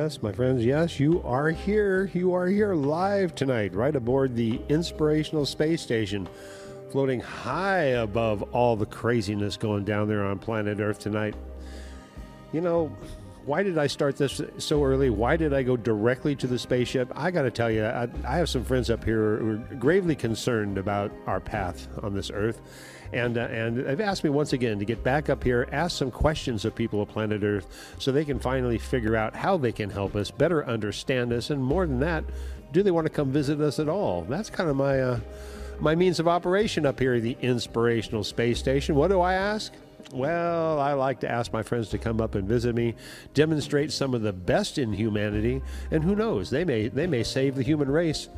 Yes, my friends, yes, you are here. You are here live tonight, right aboard the Inspirational Space Station, floating high above all the craziness going down there on planet Earth tonight. You know, why did I start this so early? Why did I go directly to the spaceship? I got to tell you, I have some friends up here who are gravely concerned about our path on this Earth. And they've asked me once again to get back up here, ask some questions of people of planet Earth so they can finally figure out how they can help us, better understand us, and more than that, do they want to come visit us at all? That's kind of my means of operation up here at the Inspirational Space Station. What do I ask? Well, I like to ask my friends to come up and visit me, demonstrate some of the best in humanity, and who knows, they may save the human race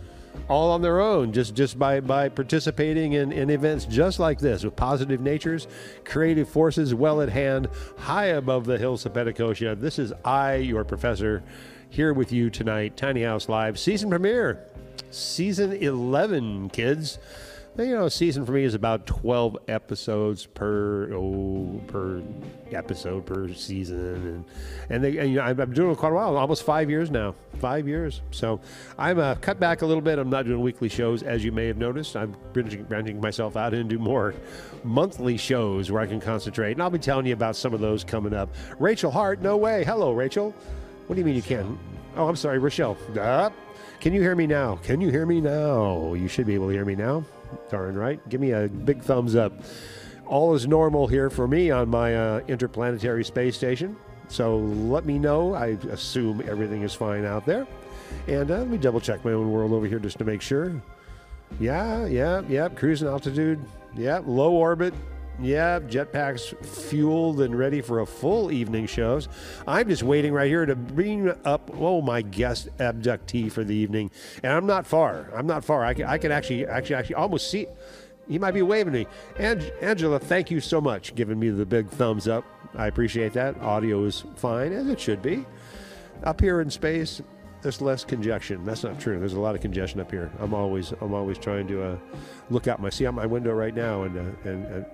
all on their own, just by participating in events just like this, with positive natures, creative forces well at hand, high above the hills of Petacotia. This is I, your professor, here with you tonight. Tiny House Live, season premiere, season 11, kids. You know, a season for me is about 12 episodes per episode per season, and you know, I've been doing it quite a while, almost 5 years now. 5 years. So I'm cut back a little bit. I'm not doing weekly shows, as you may have noticed. I'm branching myself out into more monthly shows where I can concentrate, and I'll be telling you about some of those coming up. Rachel Hart, no way. Hello, Rachel. What do you mean you can't? Oh, I'm sorry, Rochelle. Can you hear me now? Can you hear me now? You should be able to hear me now. Darn right. Give me a big thumbs up. All is normal here for me on my interplanetary space station. So let me know. I assume everything is fine out there. And let me double check my own world over here just to make sure. Yeah. Cruising altitude. Yeah. Low orbit. Yeah. Jetpacks fueled and ready for a full evening shows. I'm just waiting right here to bring up, my guest abductee for the evening. And I'm not far. I can actually almost see. He might be waving me. Angela, thank you so much, giving me the big thumbs up. I appreciate that. Audio is fine, as it should be. Up here in space, there's less congestion. That's not true. There's a lot of congestion up here. I'm always trying to see out my window right now and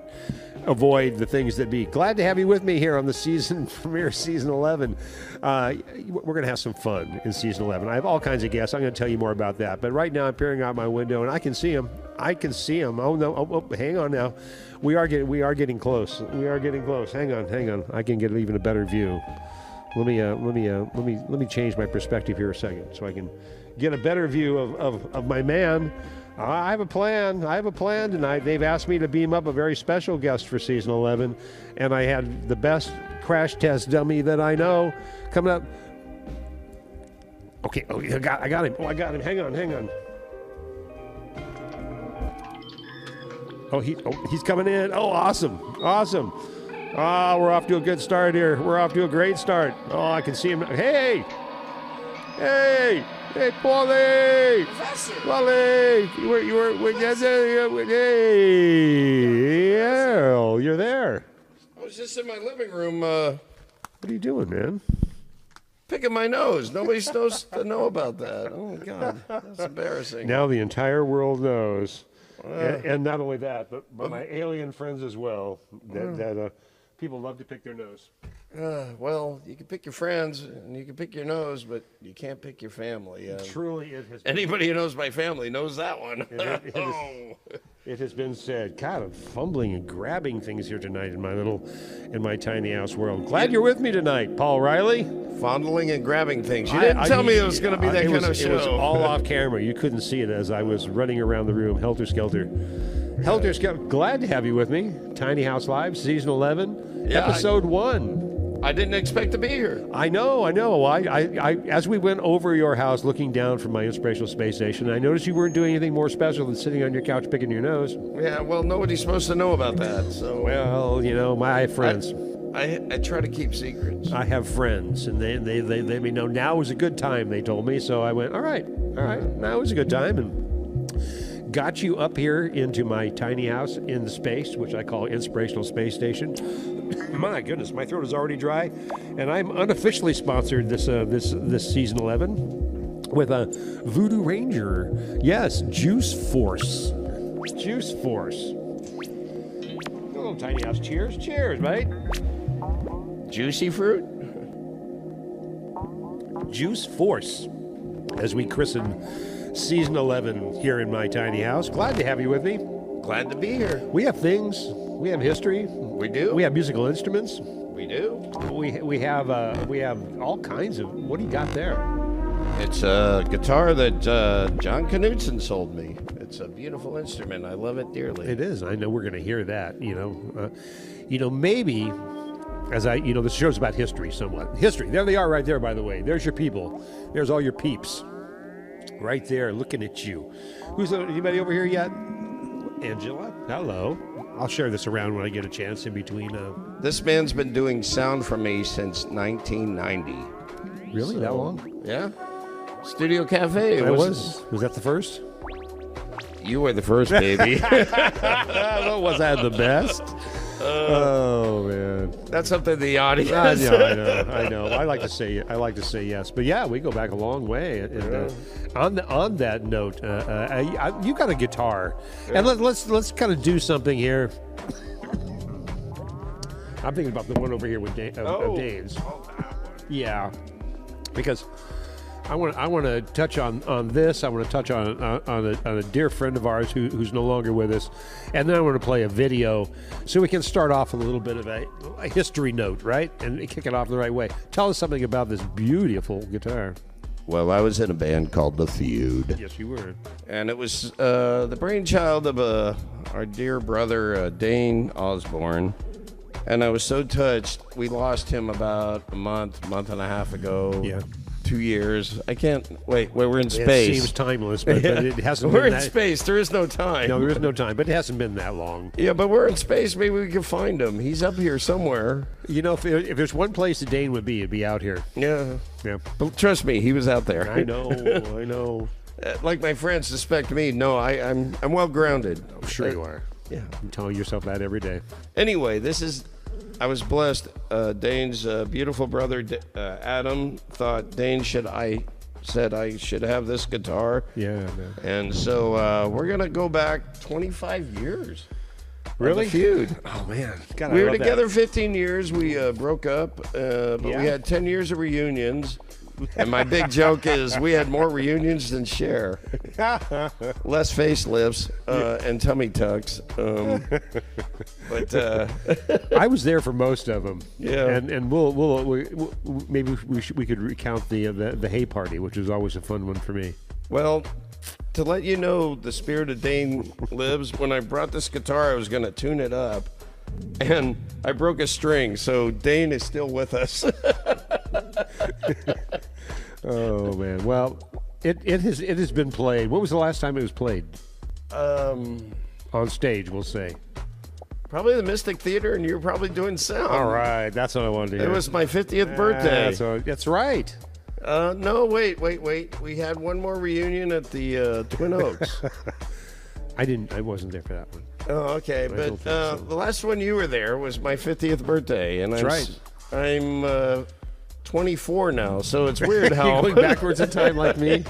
avoid the things that be. Glad to have you with me here on the season premiere, season 11. We're going to have some fun in season 11. I have all kinds of guests. I'm going to tell you more about that. But right now, I'm peering out my window and I can see them. Oh no! Hang on now. We are getting close. Hang on. I can get even a better view. Let me change my perspective here a second so I can get a better view of my man. I have a plan tonight. They've asked me to beam up a very special guest for season 11, and I had the best crash test dummy that I know coming up. Okay, I got him. Hang on. He's coming in. Oh, awesome. We're off to a good start here. We're off to a great start. Oh, I can see him. Hey, Paulie! Paulie! Hey, you're there. I was just in my living room. What are you doing, man? Picking my nose. Nobody's supposed to know about that. Oh, God. That's embarrassing. Now the entire world knows. And not only that, but my alien friends as well, that people love to pick their nose. Well, you can pick your friends and you can pick your nose, but you can't pick your family. Truly, it has. Anybody who knows my family knows that one. It has been said. God, I'm fumbling and grabbing things here tonight in my tiny house world. Glad you're with me tonight, Paul Riley. Fondling and grabbing things. You didn't tell me it was going to be that kind of show. It was all off camera. You couldn't see it as I was running around the room, helter-skelter. Helter-skelter. Glad to have you with me. Tiny House Live, season 11, episode 1. I didn't expect to be here. I know. I as we went over your house, looking down from my Inspirational Space Station, I noticed you weren't doing anything more special than sitting on your couch picking your nose. Yeah, well, nobody's supposed to know about that. So, well, I have friends. I try to keep secrets. I have friends, and they may know now is a good time. They told me, so I went, all right, now is a good time, and got you up here into my tiny house in the space, which I call Inspirational Space Station. My goodness, my throat is already dry, and I'm unofficially sponsored this season 11 with a Voodoo Ranger. Yes, Juice Force. Little tiny house. Cheers, mate. Juicy fruit? Juice Force, as we christen season 11 here in my tiny house. Glad to have you with me. Glad to be here. We have things. We have history. We do. We have musical instruments. We do. We have all kinds of. What do you got there? It's a guitar that John Knutson sold me. It's a beautiful instrument. I love it dearly. It is. I know we're going to hear that. Maybe as this show's about history somewhat. History. There they are, right there. By the way, there's your people. There's all your peeps, right there, looking at you. Who's anybody over here yet? Angela. Hello. I'll share this around when I get a chance in between. This man's been doing sound for me since 1990. Really? That long? Yeah. Studio Cafe. Was that the first? You were the first, baby. Well, was that the best? Oh man, that's up to the audience. I know. I like to say yes, but yeah, we go back a long way. And, on that note, you got a guitar, and let's kind of do something here. I'm thinking about the one over here with Dane's. Yeah, because I want to touch on this. I want to touch on a dear friend of ours who's no longer with us, and then I want to play a video so we can start off with a little bit of a history note, right, and kick it off the right way. Tell us something about this beautiful guitar. Well, I was in a band called The Feud. Yes, you were, and it was the brainchild of our dear brother Dane Osborne. And I was so touched. We lost him about a month and a half ago. Yeah. 2 years. I can't wait. Well, we're in space. It seems timeless, but it hasn't. We're in space. There is no time. No, there is no time, but it hasn't been that long. Yeah, but we're in space. Maybe we can find him. He's up here somewhere. If there's one place that Dane would be, it'd be out here. Yeah. Yeah. But trust me, he was out there. I know. Like my friends suspect me. No, I'm well grounded. I'm sure you are. Yeah. I'm telling yourself that every day. Anyway, I was blessed. Dane's beautiful brother, Adam, thought said I should have this guitar. Yeah. Man. And so we're going to go back 25 years. Really? The Feud. Oh, man. God, we were together 15 years. We broke up, but yeah. We had 10 years of reunions. And my big joke is we had more reunions than Cher. Less facelifts and tummy tucks. But I was there for most of them. Yeah. And maybe we could recount the hay party, which was always a fun one for me. Well, to let you know the spirit of Dane lives, when I brought this guitar, I was going to tune it up. And I broke a string, so Dane is still with us. Oh man! Well, it has been played. When was the last time it was played? On stage, we'll say. Probably the Mystic Theater, and you're probably doing sound. All right, that's what I wanted to hear. It was my 50th birthday. That's right. No, wait. We had one more reunion at the Twin Oaks. I wasn't there for that one. Oh, okay. But the last one you were there was my 50th birthday, and I'm 24 now, so it's weird how you're going backwards in time like me.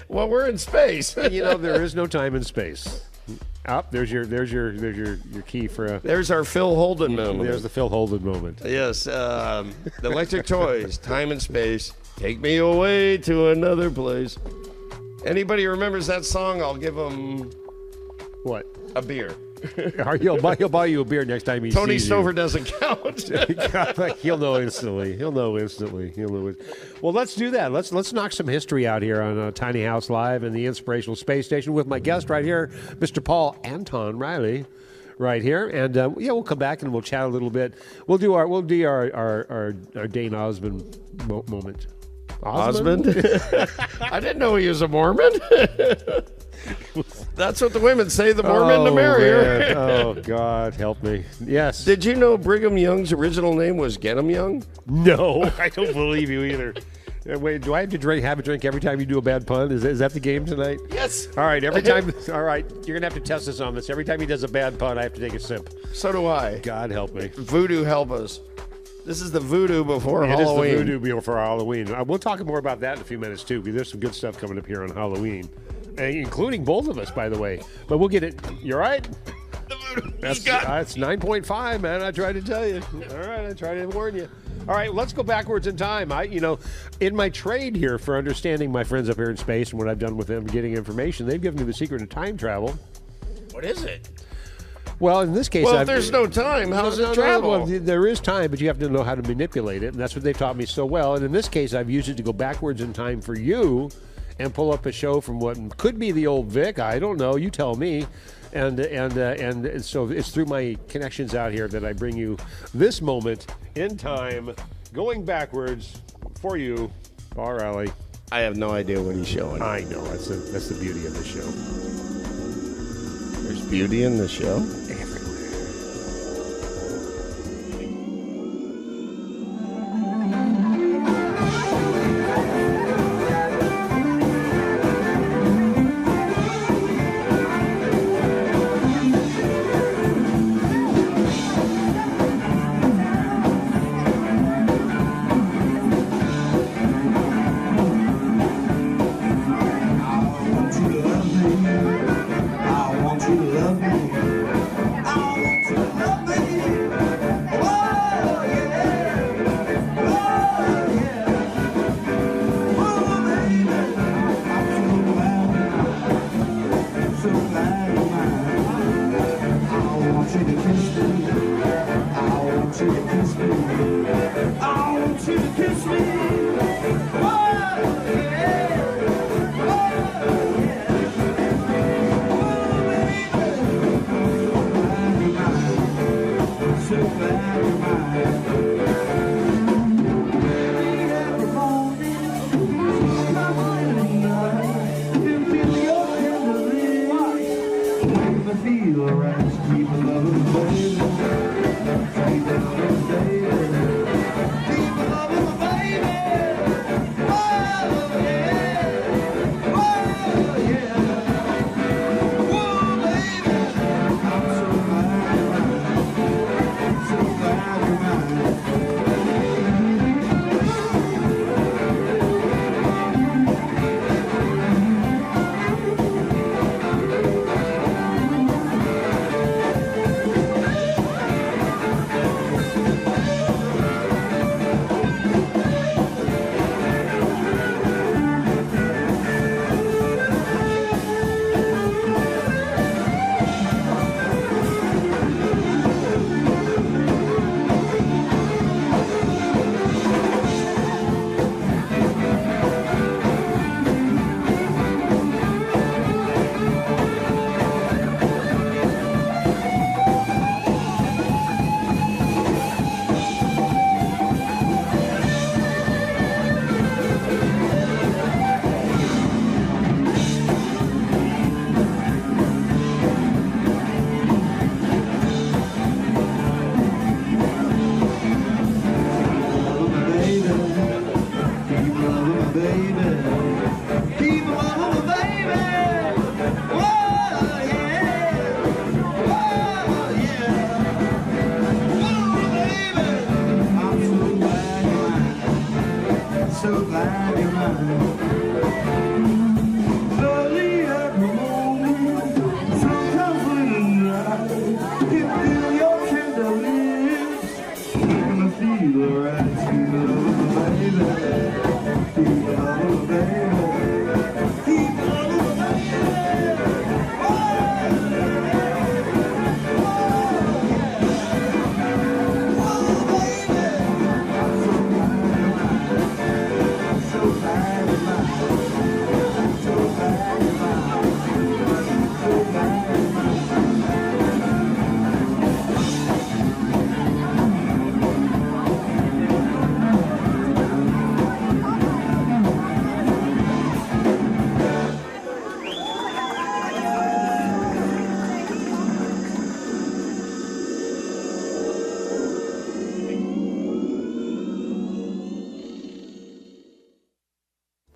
Well, we're in space. There is no time in space. There's your key for a. There's our Phil Holden moment. There's the Phil Holden moment. Yes, the Electric Toys, time and space. Take me away to another place. Anybody remembers that song? I'll give them what? A beer. He'll buy you a beer next time he Tony sees Stover you. doesn't count. He'll know instantly. Well, let's do that. Let's knock some history out here on Tiny House Live and the Inspirational Space Station with my guest right here, Mr. Paul Anton Riley, right here. And we'll come back and we'll chat a little bit. We'll do our Dane Osmond moment. Osmond? I didn't know he was a Mormon. That's what the women say, the Mormon to marry her. Oh, God, help me. Yes. Did you know Brigham Young's original name was Get 'em Young? No, I don't believe you either. Wait, do I have to have a drink every time you do a bad pun? Is that the game tonight? Yes. All right, every time. All right, you're going to have to test us on this. Every time he does a bad pun, I have to take a sip. So do I. God help me. Voodoo help us. This is the voodoo before Halloween. It is the voodoo before Halloween. We'll talk more about that in a few minutes, too, because there's some good stuff coming up here on Halloween, including both of us, by the way. But we'll get it. You all right? The voodoo. That's 9.5, man. I tried to tell you. All right, I tried to warn you. All right, let's go backwards in time. In my trade here for understanding my friends up here in space and what I've done with them getting information, they've given me the secret of time travel. What is it? Well, in this case, if there's no time, how does it travel? Well, there is time, but you have to know how to manipulate it, and that's what they've taught me so well. And in this case, I've used it to go backwards in time for you and pull up a show from what could be the old Vic. I don't know. You tell me. And so it's through my connections out here that I bring you this moment in time, going backwards for you, Bar Alley. I have no idea what he's showing. I know. That's the beauty of the show. There's beauty in the show?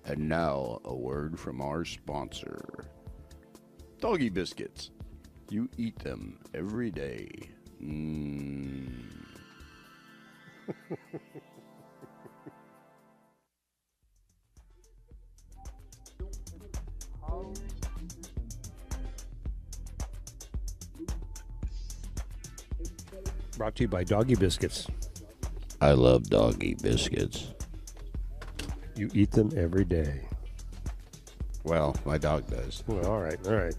And now, a word from our sponsor. Doggy biscuits. You eat them every day. Brought to you by Doggy Biscuits. I love doggy biscuits. You eat them every day. Well, my dog does. Well, all right, all right.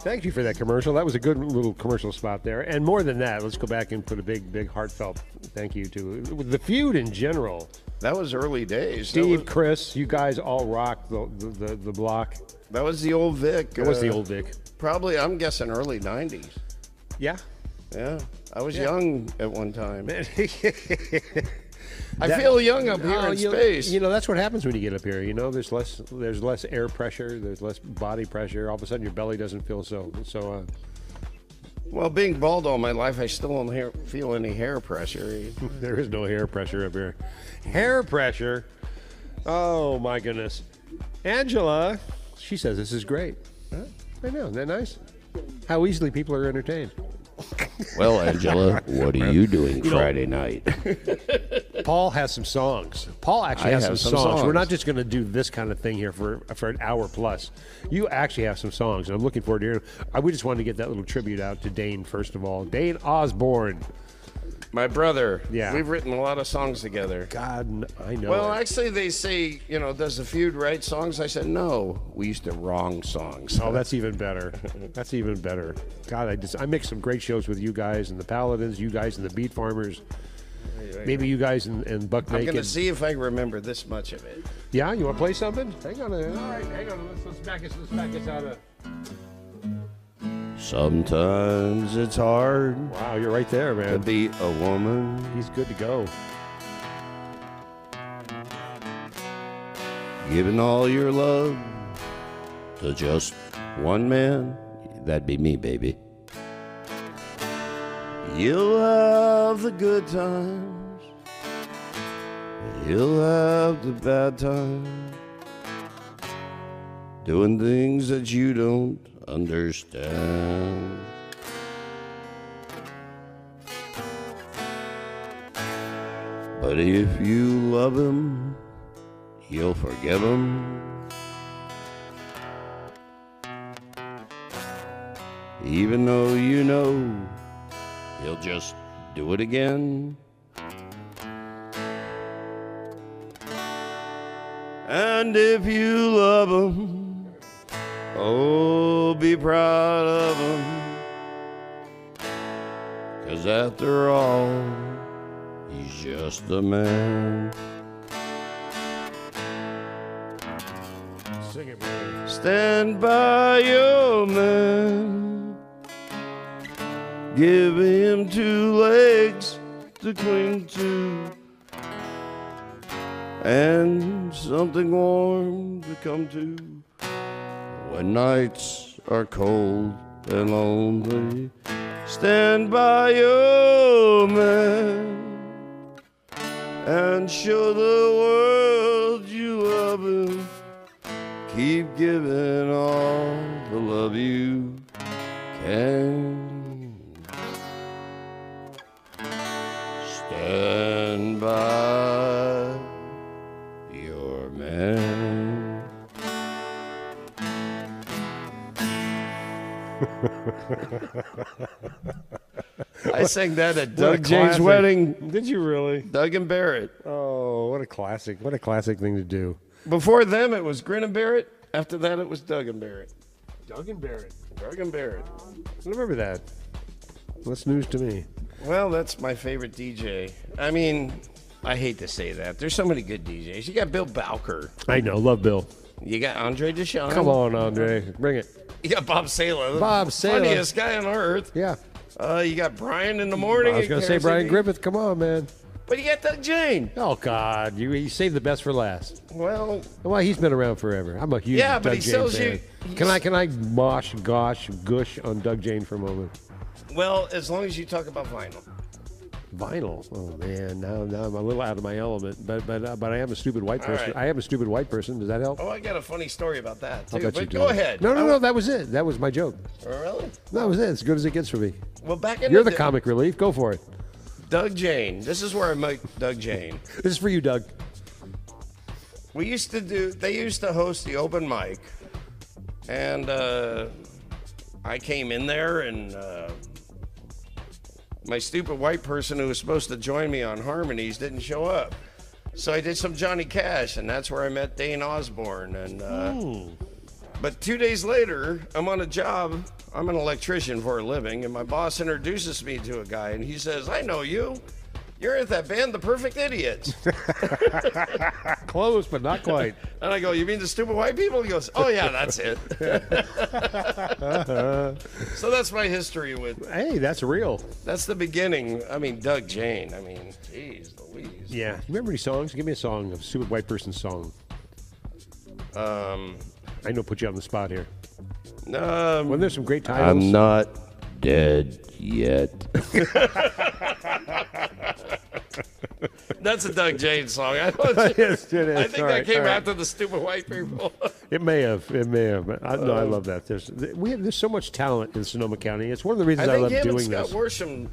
Thank you for that commercial. That was a good little commercial spot there. And more than that, let's go back and put a big heartfelt thank you to the feud in general. That was early days. Steve, Chris, you guys all rock the block. That was the old Vic. That was the old Vic. Probably, I'm guessing, early 90s. Yeah. Yeah. I was young at one time. I That- feel young up here in space. You know, that's what happens when you get up here. You know, there's less air pressure, there's less body pressure. All of a sudden, your belly doesn't feel so. Well, being bald all my life, I still don't feel any hair pressure. There is no hair pressure up here. Hair pressure? Oh my goodness. Angela, she says this is great. Huh? I know, isn't that nice? How easily people are entertained. Well, Angela, what are you doing Friday night? Paul has some songs. Paul actually I has have some some songs. We're songs. not just going to do this kind of thing here for an hour plus. You actually have some songs, and I'm looking forward to hearing. We just wanted to get that little tribute out to Dane first of all. Dane Osborne. My brother. Yeah. We've written a lot of songs together. God, I know. Well, it. actually, they say, does the feud write songs? I said, no. We used to wrong songs. Oh, that's even better. That's even better. God, I mixed some great shows with you guys and the Paladins, you guys and the Beat Farmers. Maybe you guys and Buck I'm Naked. going to see if I remember this much of it. Yeah, you want to play something? Hang on. All right, hang on. Let's back us out of. Sometimes it's hard Wow, you're right there, to man. be a woman. He's good to go. Giving all your love to just one man. That'd be me, baby. You'll have the good times. You'll have the bad times. Doing things that you don't understand. But if you love him, you'll forgive him. Even though you know he'll just do it again. And if you love him, oh, be proud of him. 'Cause after all, he's just a man. Sing it, man. Stand by your man. Give him two legs to cling to. And something warm to come to. When nights are cold and lonely, stand by your man and show the world you love him. Keep giving all the love you can. Stand by your man. I sang that at Doug James' classic. wedding. Did you really? Doug and Barrett. Oh, what a classic. What a classic thing to do. Before them, it was Grin and Barrett. After that, it was Doug and Barrett. Doug and Barrett. Doug and Barrett. I remember that. That's news to me. Well, that's my favorite DJ. I mean, I hate to say that. There's so many good DJs. You got Bill Bowker. I know. Love Bill. You got Andre Deshawn. Come on, Andre. Bring it. You got Bob Sala. Bob the Sala. Funniest guy on earth. Yeah. You got Brian in the morning. I was going to say Brian Griffith. Come on, man. But you got Doug Jane. Oh, God. You saved the best for last. Well, Well, he's been around forever. I'm a huge Yeah, Doug but he Jane sells fan. you- Can I mosh, gosh, gush on Doug Jane for a moment? well, as long as you talk about vinyl. Vinyl. Oh man, now I'm a little out of my element. But I am a stupid white All person. right. I am a stupid white person. Does that help? Oh, I got a funny story about that, I'll too. bet you But do. go ahead. No. That was it. That was my joke. Oh, really? That was it. As good as it gets for me. Well, back in You're the day- comic relief. Go for it. Doug Jane. This is where I met Doug Jane. This is for you, Doug. They used to host the open mic, and I came in there, and my stupid white person who was supposed to join me on harmonies didn't show up. So I did some Johnny Cash, and that's where I met Dane Osborne. And but 2 days later, I'm on a job. I'm an electrician for a living, and my boss introduces me to a guy, and he says, "I know you. You're at that band, The Perfect Idiots." Close, but not quite. And I go, "You mean the stupid white people?" He goes, "Oh yeah, that's it." So that's my history with. Hey, that's real. That's the beginning. I mean, Doug Jane. I mean, geez Louise. Yeah. You remember any songs? Give me a song, a stupid white person song. I know, put you on the spot here. Well, there's some great titles. I'm not dead yet. That's a Doug Jane song. I Yes, it is. I think that came after the stupid white people. It may have. It may have. No, I love that. There's so much talent in Sonoma County. It's one of the reasons I think love him doing and Scott this. Worsham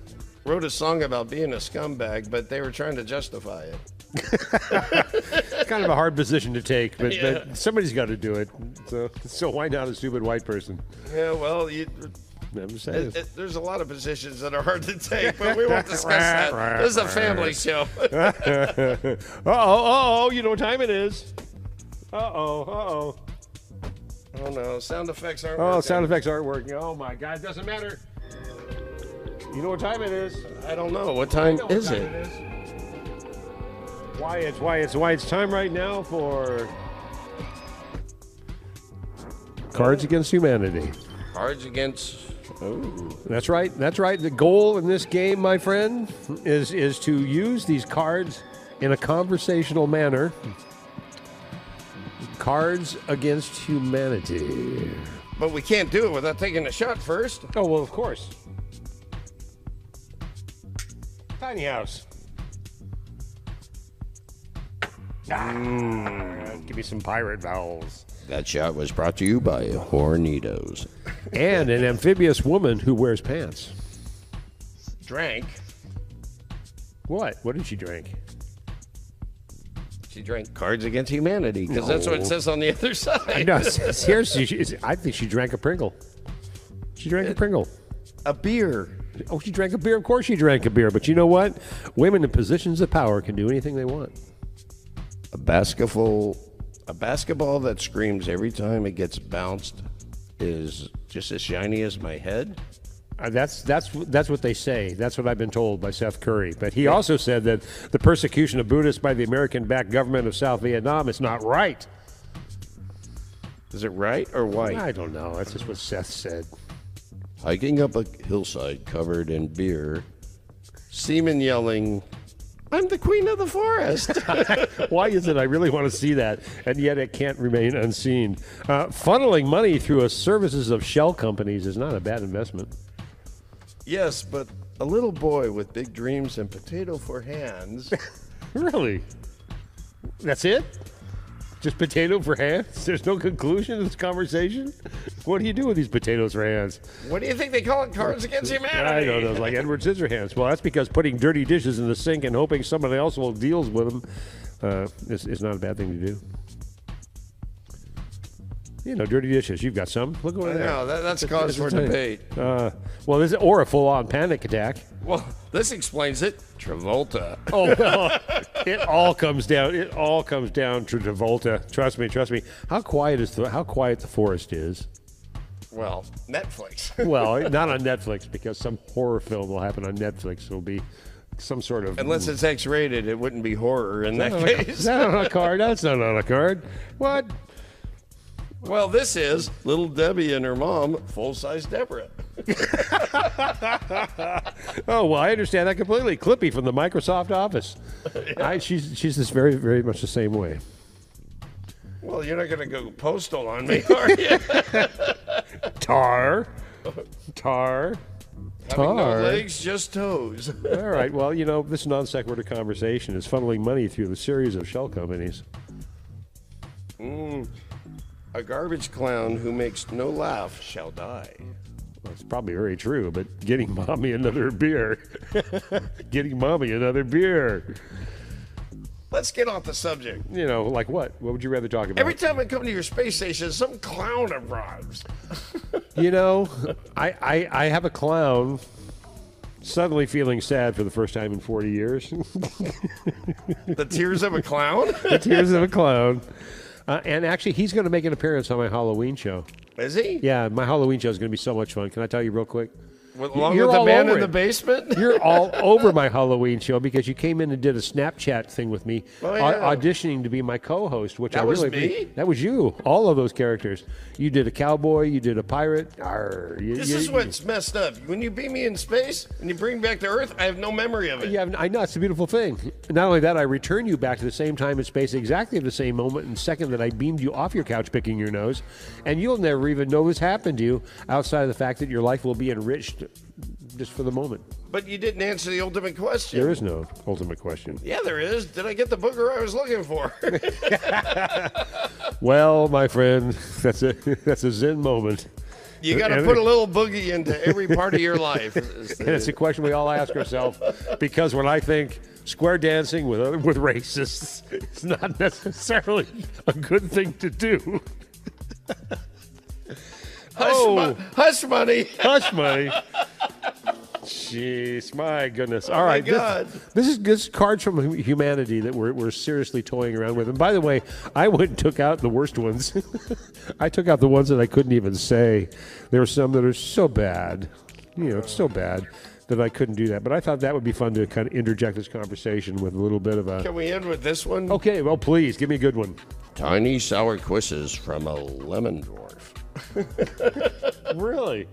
wrote a song about being a scumbag, but they were trying to justify it. It's kind of a hard position to take, but, Yeah. but somebody's got to do it. So why not a stupid white person? Yeah, well, I'm just saying. there's a lot of positions that are hard to take, but we won't discuss that. This is a family show. You know what time it is. Oh no, sound effects aren't Oh, working. sound effects aren't working. Oh my God, it doesn't matter. You know what time it is. I don't know. What time I know is what time it? is. Why it's time right now for Cards Against Humanity. Cards Against. Oh. That's right. That's right. The goal in this game, my friend, is to use these cards in a conversational manner. Cards Against Humanity. But we can't do it without taking a shot first. Oh, well, of course. Tiny house. Give me some pirate vowels. That shot was brought to you by Hornitos. And an amphibious woman who wears pants. Drank. What? What did she drink? She drank Cards Against Humanity because that's what it says on the other side. No, seriously, I think she drank a Pringle. She drank a Pringle. A beer. Oh, she drank a beer. Of course she drank a beer. But you know what? Women in positions of power can do anything they want. A basketball that screams every time it gets bounced is just as shiny as my head. That's what they say. That's what I've been told by Seth Curry. But he also said that the persecution of Buddhists by the American-backed government of South Vietnam is not right. Is it right or white? I don't know. That's just what Seth said. Hiking up a hillside covered in beer. Seaman yelling, "I'm the queen of the forest." Why is it I really want to see that, and yet it can't remain unseen? Funneling money through a services of shell companies is not a bad investment. Yes, but a little boy with big dreams and potato for hands. Really? That's it? Just potato for hands? There's no conclusion to this conversation? What do you do with these potatoes for hands? What do you think they call it? Cards Against Humanity? I don't know, like Edward Scissorhands. Well, that's because putting dirty dishes in the sink and hoping somebody else will deal with them is not a bad thing to do. You know, dirty dishes. You've got some. Look over there. No, that's cause for debate. Well, or a full-on panic attack. Well, this explains it. Travolta. Oh, well, it all comes down. It all comes down to Travolta. Trust me. How quiet the forest is. Well, Netflix. Well, not on Netflix because some horror film will happen on Netflix. It'll be some sort of. Unless it's X-rated, it wouldn't be horror in that case. Is that on a card? That's not on a card. What? Well, this is Little Debbie and her mom, full-size Deborah. Oh, well, I understand that completely. Clippy from the Microsoft Office. Yeah. She's this very, very much the same way. Well, you're not going to go postal on me, are you? Tar. Having no legs, just toes. All right. Well, you know, this non sequitur conversation is funneling money through the series of shell companies. A garbage clown who makes no laugh shall die. Well, it's probably very true, but getting mommy another beer. Getting mommy another beer. Let's get off the subject. You know, like what? What would you rather talk about? Every time I come to your space station, some clown arrives. You know, I have a clown Suddenly feeling sad for the first time in 40 years. The Tears of a Clown? The Tears of a Clown. And actually, he's going to make an appearance on my Halloween show. Is he? Yeah, my Halloween show is going to be so much fun. Can I tell you real quick? Along You're with the all man over in the it. basement? You're all over my Halloween show because you came in and did a Snapchat thing with me, Oh, yeah. auditioning to be my co-host, which That I was really me? That was you. All of those characters. You did a cowboy. You did a pirate. Arr, This is what's messed up. When you beam me in space and you bring me back to Earth, I have no memory of it. Yeah, I know. It's a beautiful thing. Not only that, I return you back to the same time and space, exactly at the same moment and second that I beamed you off your couch picking your nose. And you'll never even know this happened to you outside of the fact that your life will be enriched just for the moment. But you didn't answer the ultimate question. There is no ultimate question. Yeah, there is. Did I get the booger I was looking for? Well, my friend, that's a Zen moment. You got to put a little boogie into every part of your life. And it's a question we all ask ourselves because when I think square dancing with racists, it's not necessarily a good thing to do. Hush money. Hush money. Jeez, my goodness. All right. God. This is cards from humanity that we're seriously toying around with. And by the way, I went and took out the worst ones. I took out the ones that I couldn't even say. There are some that are so bad. It's so bad that I couldn't do that. But I thought that would be fun to kind of interject this conversation with a little bit of a... Can we end with this one? Okay, well, please, give me a good one. Tiny sour quizzes from a lemon dwarf. Really?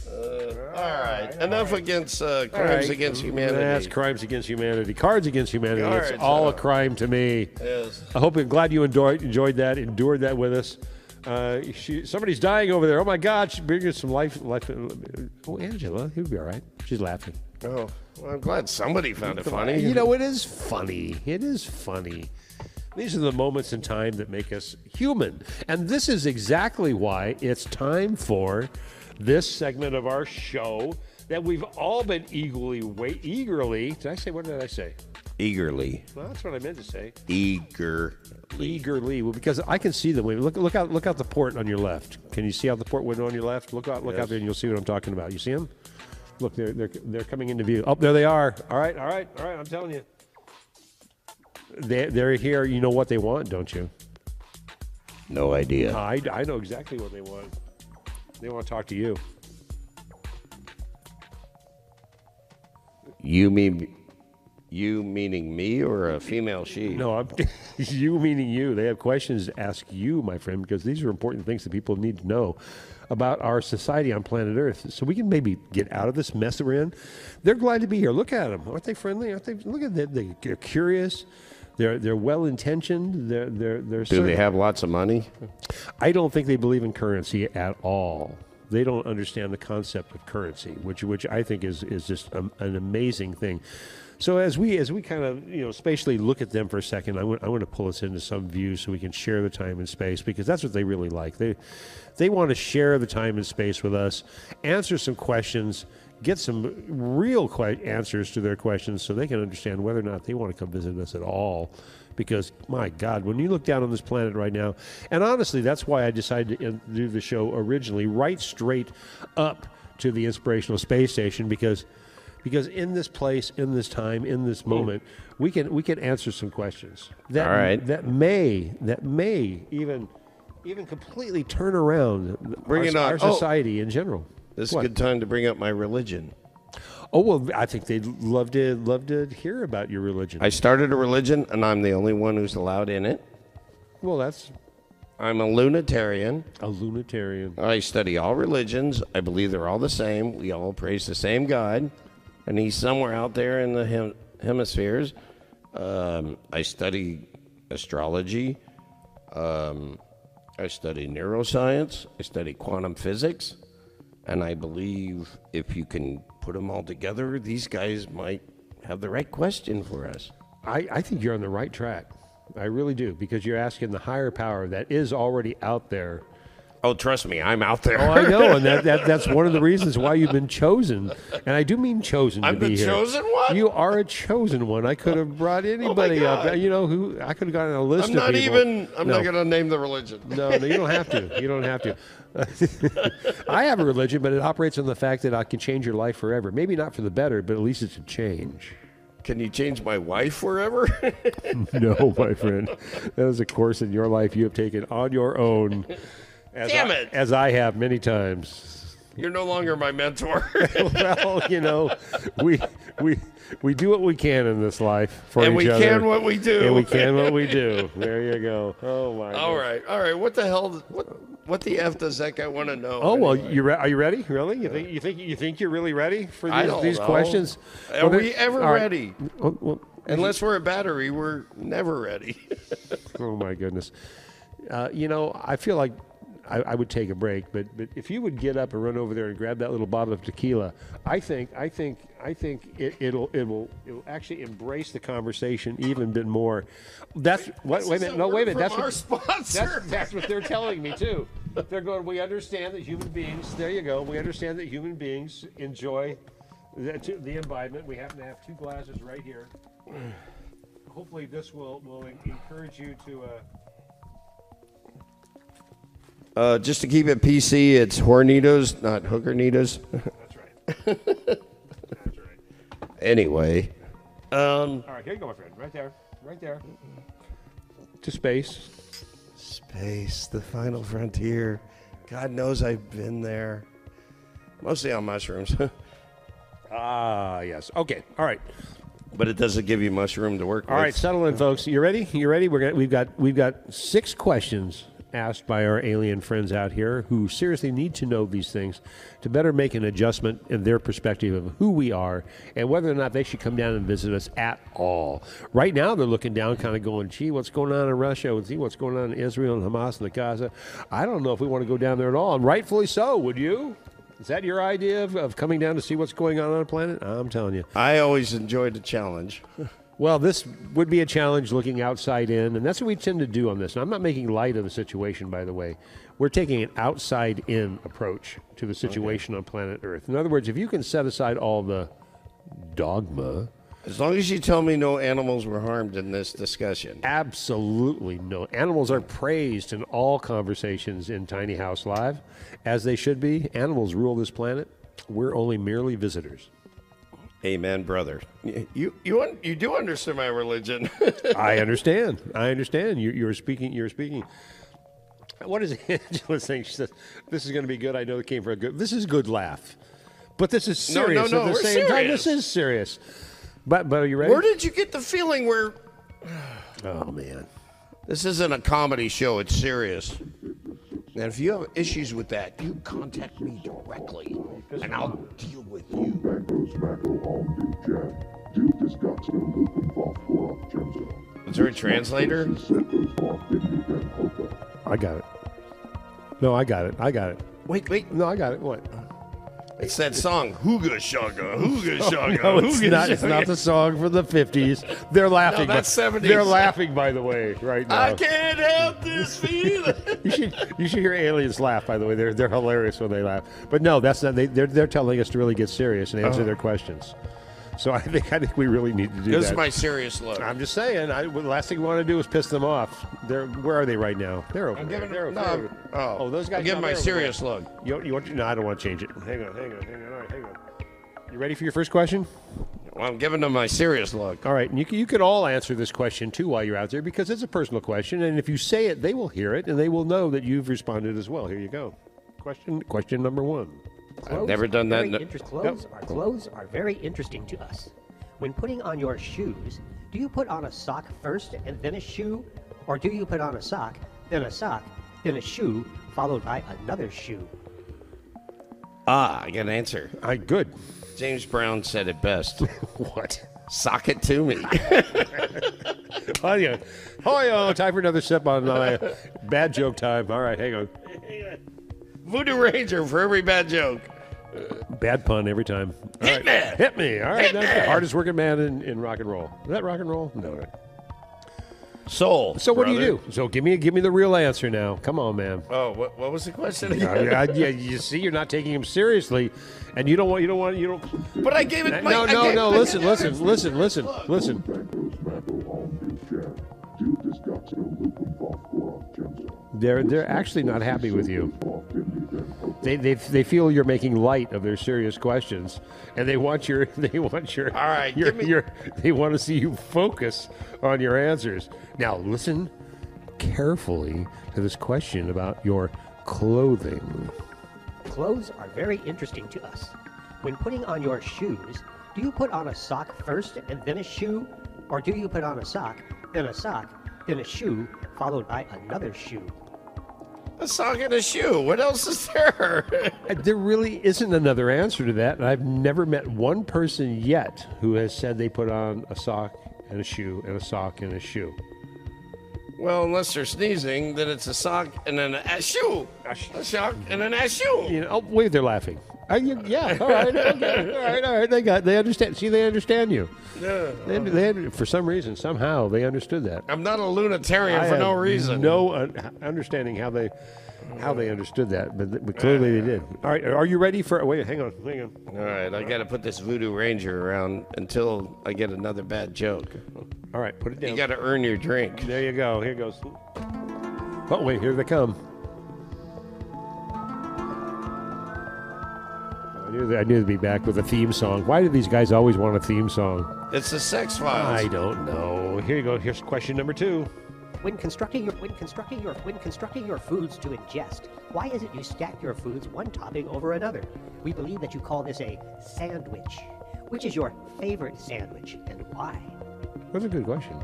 All right. Enough against crimes against humanity. That's crimes against humanity. Cards against humanity. Cards, it's all a crime to me. Yes. I hope and glad you enjoyed that, endured that with us. Somebody's dying over there. Oh my God! She bring us some life. Oh, Angela, he'll be all right. She's laughing. Oh, well, I'm glad somebody found it funny. It is funny. It is funny. These are the moments in time that make us human, and this is exactly why it's time for this segment of our show that we've all been eagerly. Did I say? What did I say? Eagerly. Well, that's what I meant to say. Eagerly. Well, because I can see them. Look out the port on your left. Can you see out the port window on your left? Look out there, and you'll see what I'm talking about. You see them? Look, they're coming into view. Oh, there they are. All right. I'm telling you, they're here. You know what they want, don't you? No idea. I know exactly what they want. They want to talk to you. You meaning me or a female she? No, you meaning you. They have questions to ask you, my friend, because these are important things that people need to know about our society on planet Earth, so we can maybe get out of this mess that we're in. They're glad to be here. Look at them. Aren't they friendly? Look at them. They're curious. They're well intentioned. Do they have lots of money? I don't think they believe in currency at all. They don't understand the concept of currency, which I think is just an amazing thing. So as we kind of spatially look at them for a second, I want to pull us into some view so we can share the time and space, because that's what they really like. They want to share the time and space with us, answer some questions, get some real answers to their questions so they can understand whether or not they want to come visit us at all. Because, my God, when you look down on this planet right now, and honestly, that's why I decided to do the show originally right straight up to the Inspirational Space Station, because in this place, in this time, in this moment, we can answer some questions that may even completely turn around our society in general. This is a good time to bring up my religion. Oh, well, I think they'd love to hear about your religion. I started a religion, and I'm the only one who's allowed in it. Well, I'm a lunitarian. A lunitarian. I study all religions. I believe they're all the same. We all praise the same God, and he's somewhere out there in the hemispheres. I study astrology. I study neuroscience. I study quantum physics. And I believe if you can put them all together, these guys might have the right question for us. I think you're on the right track. I really do, because you're asking the higher power that is already out there Oh, trust me, I'm out there. Oh, I know, and that's one of the reasons why you've been chosen. And I do mean chosen to be here. I'm the chosen one? You are a chosen one. I could have brought anybody up. You know, who I could have gotten a list of people. I'm not going to name the religion. No, you don't have to. You don't have to. I have a religion, but it operates on the fact that I can change your life forever. Maybe not for the better, but at least it's a change. Can you change my wife forever? No, my friend. That is a course in your life you have taken on your own. Damn it. As I have many times. You're no longer my mentor. Well, you know, we do what we can in this life for and each other. And we can what we do. And we can what we do. There you go. Oh, my God. All right. What the hell? What the F does that guy want to know? Oh, well, are you ready? Really? You think you're really ready for these questions? Are we ever ready? Well, unless we're a battery, we're never ready. Oh, my goodness. You know, I feel like I would take a break, but if you would get up and run over there and grab that little bottle of tequila, I think it'll actually embrace the conversation even a bit more. That's what. Wait a minute. No, wait a minute. That's our sponsor. That's what they're telling me too. They're going. We understand that human beings. There you go. We understand that human beings enjoy the imbibement. We happen to have 2 glasses right here. Hopefully, this will encourage you to. Just to keep it PC, it's Hornitos, not Hookernitos. That's right. That's right. Anyway. All right, here you go, my friend. Right there. Right there. To space. Space, the final frontier. God knows I've been there. Mostly on mushrooms. Ah, yes. Okay. All right. But it doesn't give you much room to work with. All right, settle in, folks. You ready? You ready? We've got 6 questions asked by our alien friends out here who seriously need to know these things to better make an adjustment in their perspective of who we are and whether or not they should come down and visit us at all. Right now, they're looking down, kind of going, gee, what's going on in Russia? See what's going on in Israel and Hamas and the Gaza. I don't know if we want to go down there at all, and rightfully so. Would you? Is that your idea of coming down to see what's going on the planet? I'm telling you. I always enjoyed the challenge. Well, this would be a challenge looking outside in, and that's what we tend to do on this. And I'm not making light of the situation, by the way. We're taking an outside-in approach to the situation on planet Earth. In other words, if you can set aside all the dogma. As long as you tell me no animals were harmed in this discussion. Absolutely no. Animals are praised in all conversations in Tiny House Live, as they should be. Animals rule this planet. We're only merely visitors. Amen, brother. You do understand my religion. I understand. You're speaking. What is Angela saying? She says, this is going to be good. I know it came for a good. This is good laugh. But this is serious. No, at the we're same time. serious. This is serious. But are you ready? Where did you get the feeling where... Oh, man. This isn't a comedy show. It's serious. And if you have issues with that, you contact me directly, and I'll deal with you. Is there a translator? I got it. No, I got it. Wait. No, I got it. What? It's that song, Hooga Shaga, Hooga Shaga. No, it's not the song from the 50s. They're laughing. No, that's 70s. They're laughing, by the way, right now. I can't help this feeling. You should hear aliens laugh, by the way. They're hilarious when they laugh. But no, that's not. They're telling us to really get serious and answer their questions. So I think we really need to do that. This is my serious look. I'm just saying. The last thing we want to do is piss them off. Where are they right now? They're over there. Those guys. I'm giving my serious look. You want? No, I don't want to change it. Hang on. All right, hang on. You ready for your first question? Well, I'm giving them my serious look. All right, and you can all answer this question too while you're out there because it's a personal question, and if you say it, they will hear it and they will know that you've responded as well. Here you go. Question number 1. I've never done that. Clothes are very interesting to us. When putting on your shoes, do you put on a sock first and then a shoe? Or do you put on a sock, then a shoe, followed by another shoe? I got an answer. Good. James Brown said it best. What? Sock it to me. Time for another sip on bad joke time. All right, hang on. Voodoo Ranger for every bad joke. Bad pun every time. Hit me. All right, that's the hardest working man in rock and roll. Is that rock and roll? No. Soul. So what do brother. you do? So give me the real answer now. Come on, man. Oh, what was the question again? Yeah, you see, you're not taking him seriously, and you don't. But I gave it. No. Listen. They're actually not happy with you. They feel you're making light of their serious questions, and they want your. All right, they want to see you focus on your answers. Now listen carefully to this question about your clothing. Clothes are very interesting to us. When putting on your shoes, do you put on a sock first and then a shoe? Or do you put on a sock, then a shoe, followed by another shoe? A sock and a shoe. What else is there? There really isn't another answer to that, and I've never met one person yet who has said they put on a sock and a shoe and a sock and a shoe. Well, unless they're sneezing, then it's a sock and then a shoe. A sock and then a shoe. You know, oh, wait, they're laughing. Yeah, all right, okay, all right. They understand. See, they understand you. Yeah. They for some reason, somehow, they understood that. I'm not a lunatarian for no reason. No understanding how they understood that, but clearly they did. All right, are you ready for? Wait, hang on. All right, I got to put this Voodoo Ranger around until I get another bad joke. All right, put it down. You got to earn your drink. There you go. Here goes. Oh wait, here they come. I knew they'd be back with a theme song. Why do these guys always want a theme song? It's the Sex Files. I don't know. Here you go. Here's question number 2. When constructing your foods to ingest, why is it you stack your foods one topping over another? We believe that you call this a sandwich. Which is your favorite sandwich and why? That's a good question.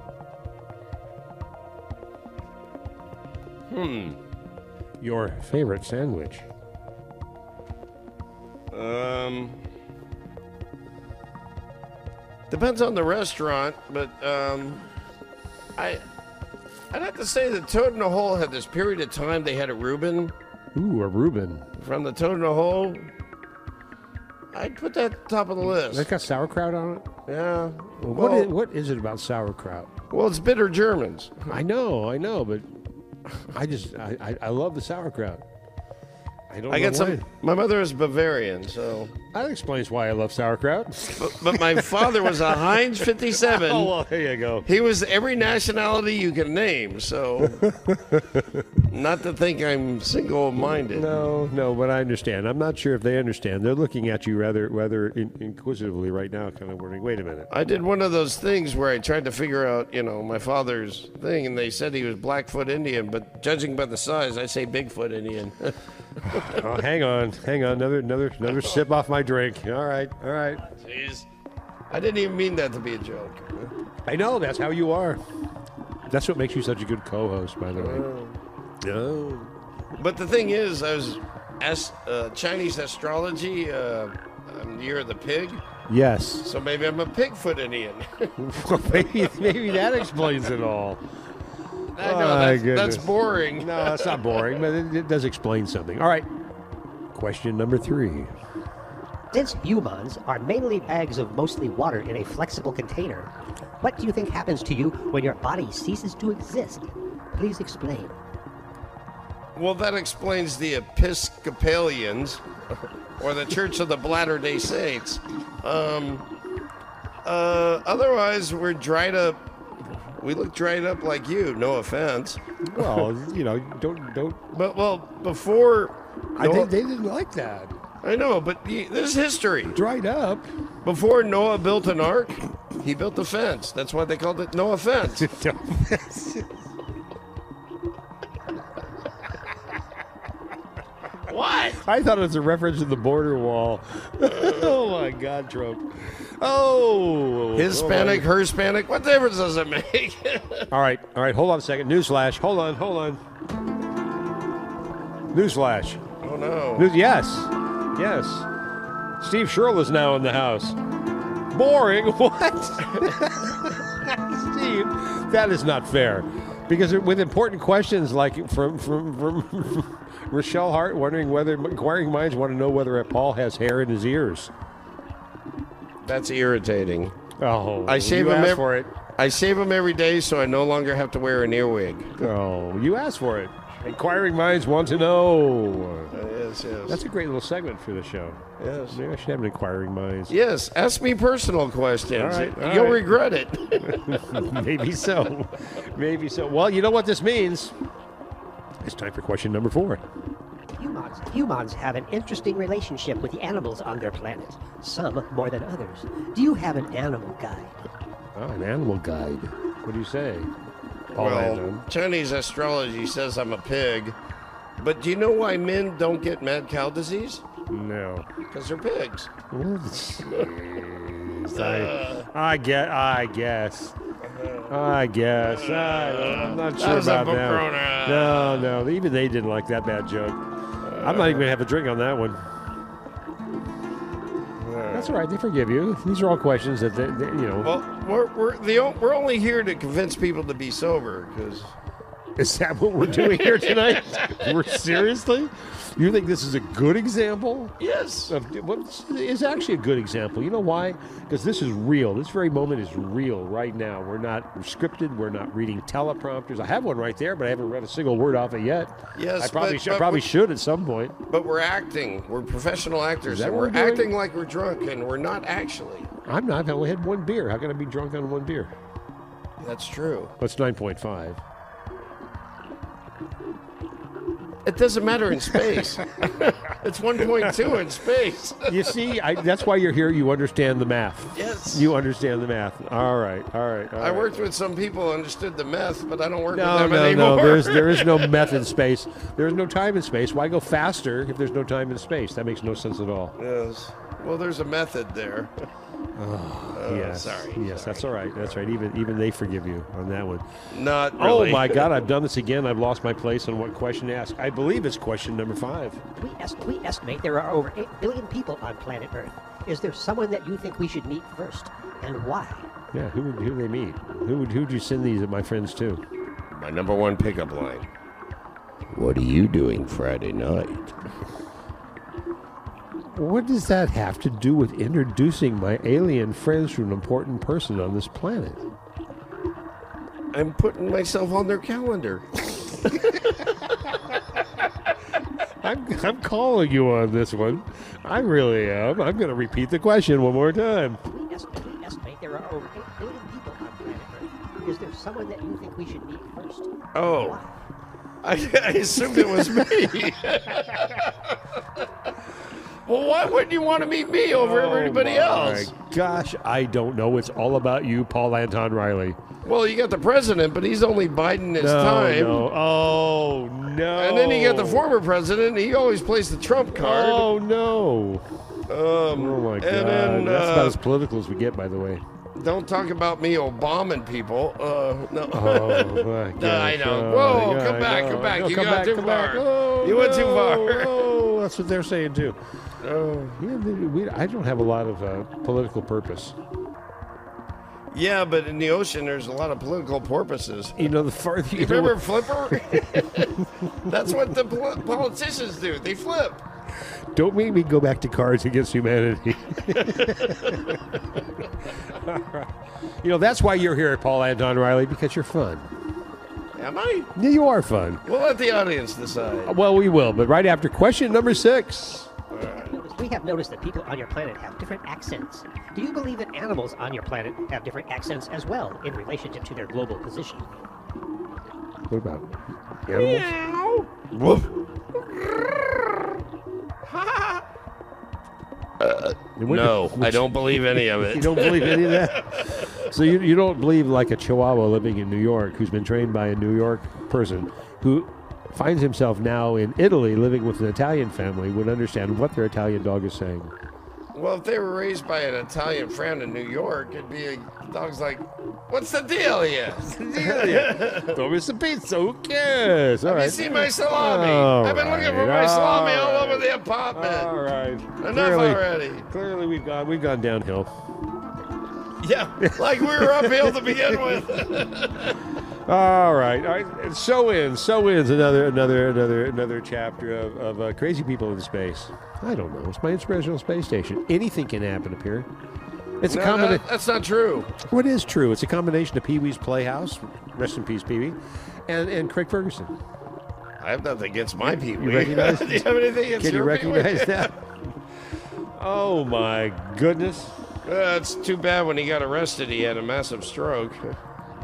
Your favorite sandwich? Depends on the restaurant, but I'd have to say that Toad in the Hole had this period of time they had a Reuben. Ooh, a Reuben. From the Toad in the Hole. I'd put that at the top of the list. That got sauerkraut on it? Yeah. What is it about sauerkraut? Well, it's bitter Germans. I know, but I love the sauerkraut. I don't know why. My mother is Bavarian, so. That explains why I love sauerkraut. But my father was a Heinz 57. Oh, well, there you go. He was every nationality you can name, so. Not to think I'm single-minded. No, but I understand. I'm not sure if they understand. They're looking at you rather inquisitively right now, kind of wondering, wait a minute. I did one of those things where I tried to figure out, my father's thing, and they said he was Blackfoot Indian, but judging by the size, I say Bigfoot Indian. Oh, hang on. Another sip off my drink. All right. Jeez. I didn't even mean that to be a joke. I know, that's how you are. That's what makes you such a good co-host, by the way. No. But the thing is, I was Chinese astrology, year of the pig. Yes. So maybe I'm a Pigfoot Indian. maybe that explains it all. I know, that's boring. No, that's not boring, but it does explain something. All right. Question number 3. Since humans are mainly bags of mostly water in a flexible container, what do you think happens to you when your body ceases to exist? Please explain. Well, that explains the Episcopalians, or the Church of the Latter-day Saints. Otherwise, we're dried up. We look dried up like you. No offense. Well, don't. But before. I think they didn't like that. I know, but this is history. Dried up. Before Noah built an ark, he built a fence. That's why they called it no offense. What? I thought it was a reference to the border wall. Oh my God, Trump. Oh. Hispanic, Herspanic, what difference does it make? All right. Hold on a second. Newsflash. Hold on. Newsflash. Oh no. Yes. Steve Sherrill is now in the house. Boring. What? Steve, that is not fair. Because with important questions like from Rochelle Hart wondering whether inquiring minds want to know whether Paul has hair in his ears. That's irritating. Oh, I shave you him asked for it. I shave them every day so I no longer have to wear an earwig. Oh, you asked for it. Inquiring minds want to know. Yes. That's a great little segment for the show. Yes. Maybe I should have an inquiring minds. Yes, ask me personal questions. All right, all You'll right. regret it. Maybe so. Maybe so. Well, you know what this means. It's time for question number 4. Humans have an interesting relationship with the animals on their planet, some more than others. Do you have an animal guide? Oh, an animal guide. What do you say? Paul Well, Anton? Chinese astrology says I'm a pig. But do you know why men don't get mad cow disease? No. Because they're pigs. I guess. I'm not sure was a about that. Corona. No. Even they didn't like that bad joke. I'm not even going to have a drink on that one. That's all right. They forgive you. These are all questions that, you know. Well, we're only here to convince people to be sober. Because Is that what we're doing here tonight? We're seriously? You think this is a good example? yes, It's actually a good example. You know why? Because this is real. This very moment is real right now. We're not scripted. We're not reading teleprompters. I have one right there, but I haven't read a single word off it yet. Yes, I probably but should at some point. but we're acting. We're professional actors, that and what we're we're doing? acting like we're drunk, and we're not actually. I'm not. I've only had one beer. How can I be drunk on one beer? That's true. That's 9.5. It doesn't matter in space. It's 1.2 in space. You see, that's why you're here. You understand the math. Yes. You understand the math. All right. I worked with some people who understood the meth, but I don't work No, with them anymore. there is no meth in space. There is no time in space. Why go faster if there's no time in space? That makes no sense at all. Yes. Well, there's a method there. Yes. Sorry. Yes, that's all right. That's right. Even they forgive you on that one. Not really. Oh my God! I've done this again. I've lost my place on what question to ask. I believe it's question number 5. We estimate there are over 8 billion people on planet Earth. Is there someone that you think we should meet first, and why? Yeah. Who would they meet? Who'd you send these of my friends to? My number one pickup line. What are you doing Friday night? What does that have to do with introducing my alien friends to an important person on this planet? I'm putting myself on their calendar. I'm calling you on this one. I really am. I'm going to repeat the question one more time. We estimate there are over 8 billion people on planet Earth. Is there someone that you think we should meet first? Oh. Why? I assumed it was me. Well, why wouldn't you want to meet me over everybody else? My gosh, I don't know. It's all about you, Paul Anton Riley. Well, you got the president, but he's only biding his time. No. Oh, no. And then you got the former president. He always plays the Trump card. Oh, no. Oh, my God. and then, That's about as political as we get, by the way. Don't talk about me Obaming people. No. Oh, my gosh. I know. Oh, Whoa, my God. come back. No, You come got back, too come far. back. Oh, You went too no. far. Oh, that's what they're saying, too. Oh. Yeah, I don't have a lot of political purpose. Yeah, but in the ocean, there's a lot of political porpoises. You know, the farther You remember Flipper? That's what the politicians do. They flip. Don't make me go back to Cards Against Humanity. You know, that's why you're here, Paul Anton Riley, because you're fun. Am I? Yeah, you are fun. We'll let the audience decide. Well, we will, but right after question number 6. We have noticed that people on your planet have different accents. Do you believe that animals on your planet have different accents as well in relationship to their global position? What about animals? Woof. No, I don't believe any of You it. don't believe any of that? So you don't believe like a Chihuahua living in New York who's been trained by a New York person who finds himself now in Italy living with an Italian family would understand what their Italian dog is saying. Well, if they were raised by an Italian friend in New York, it'd be a dog's like, "What's the deal here? Throw me some pizza, who cares? All Have you right. seen my salami? All I've been looking for right, my salami all all over right. the apartment. All right. Enough already. Clearly we've gone downhill. Yeah, like we were uphill to begin with. All right. And so ends another chapter of crazy people in space. I don't know. It's my inspirational space station. Anything can happen up here. It's a No, combination. that's not true. What is true? It's a combination of Pee Wee's Playhouse, rest in peace, Pee Wee, and Craig Ferguson. I have nothing against my Pee Wee. You recognize? Do you have anything against Can you your Pee Wee? recognize that? Oh my goodness! It's too bad when he got arrested, he had a massive stroke.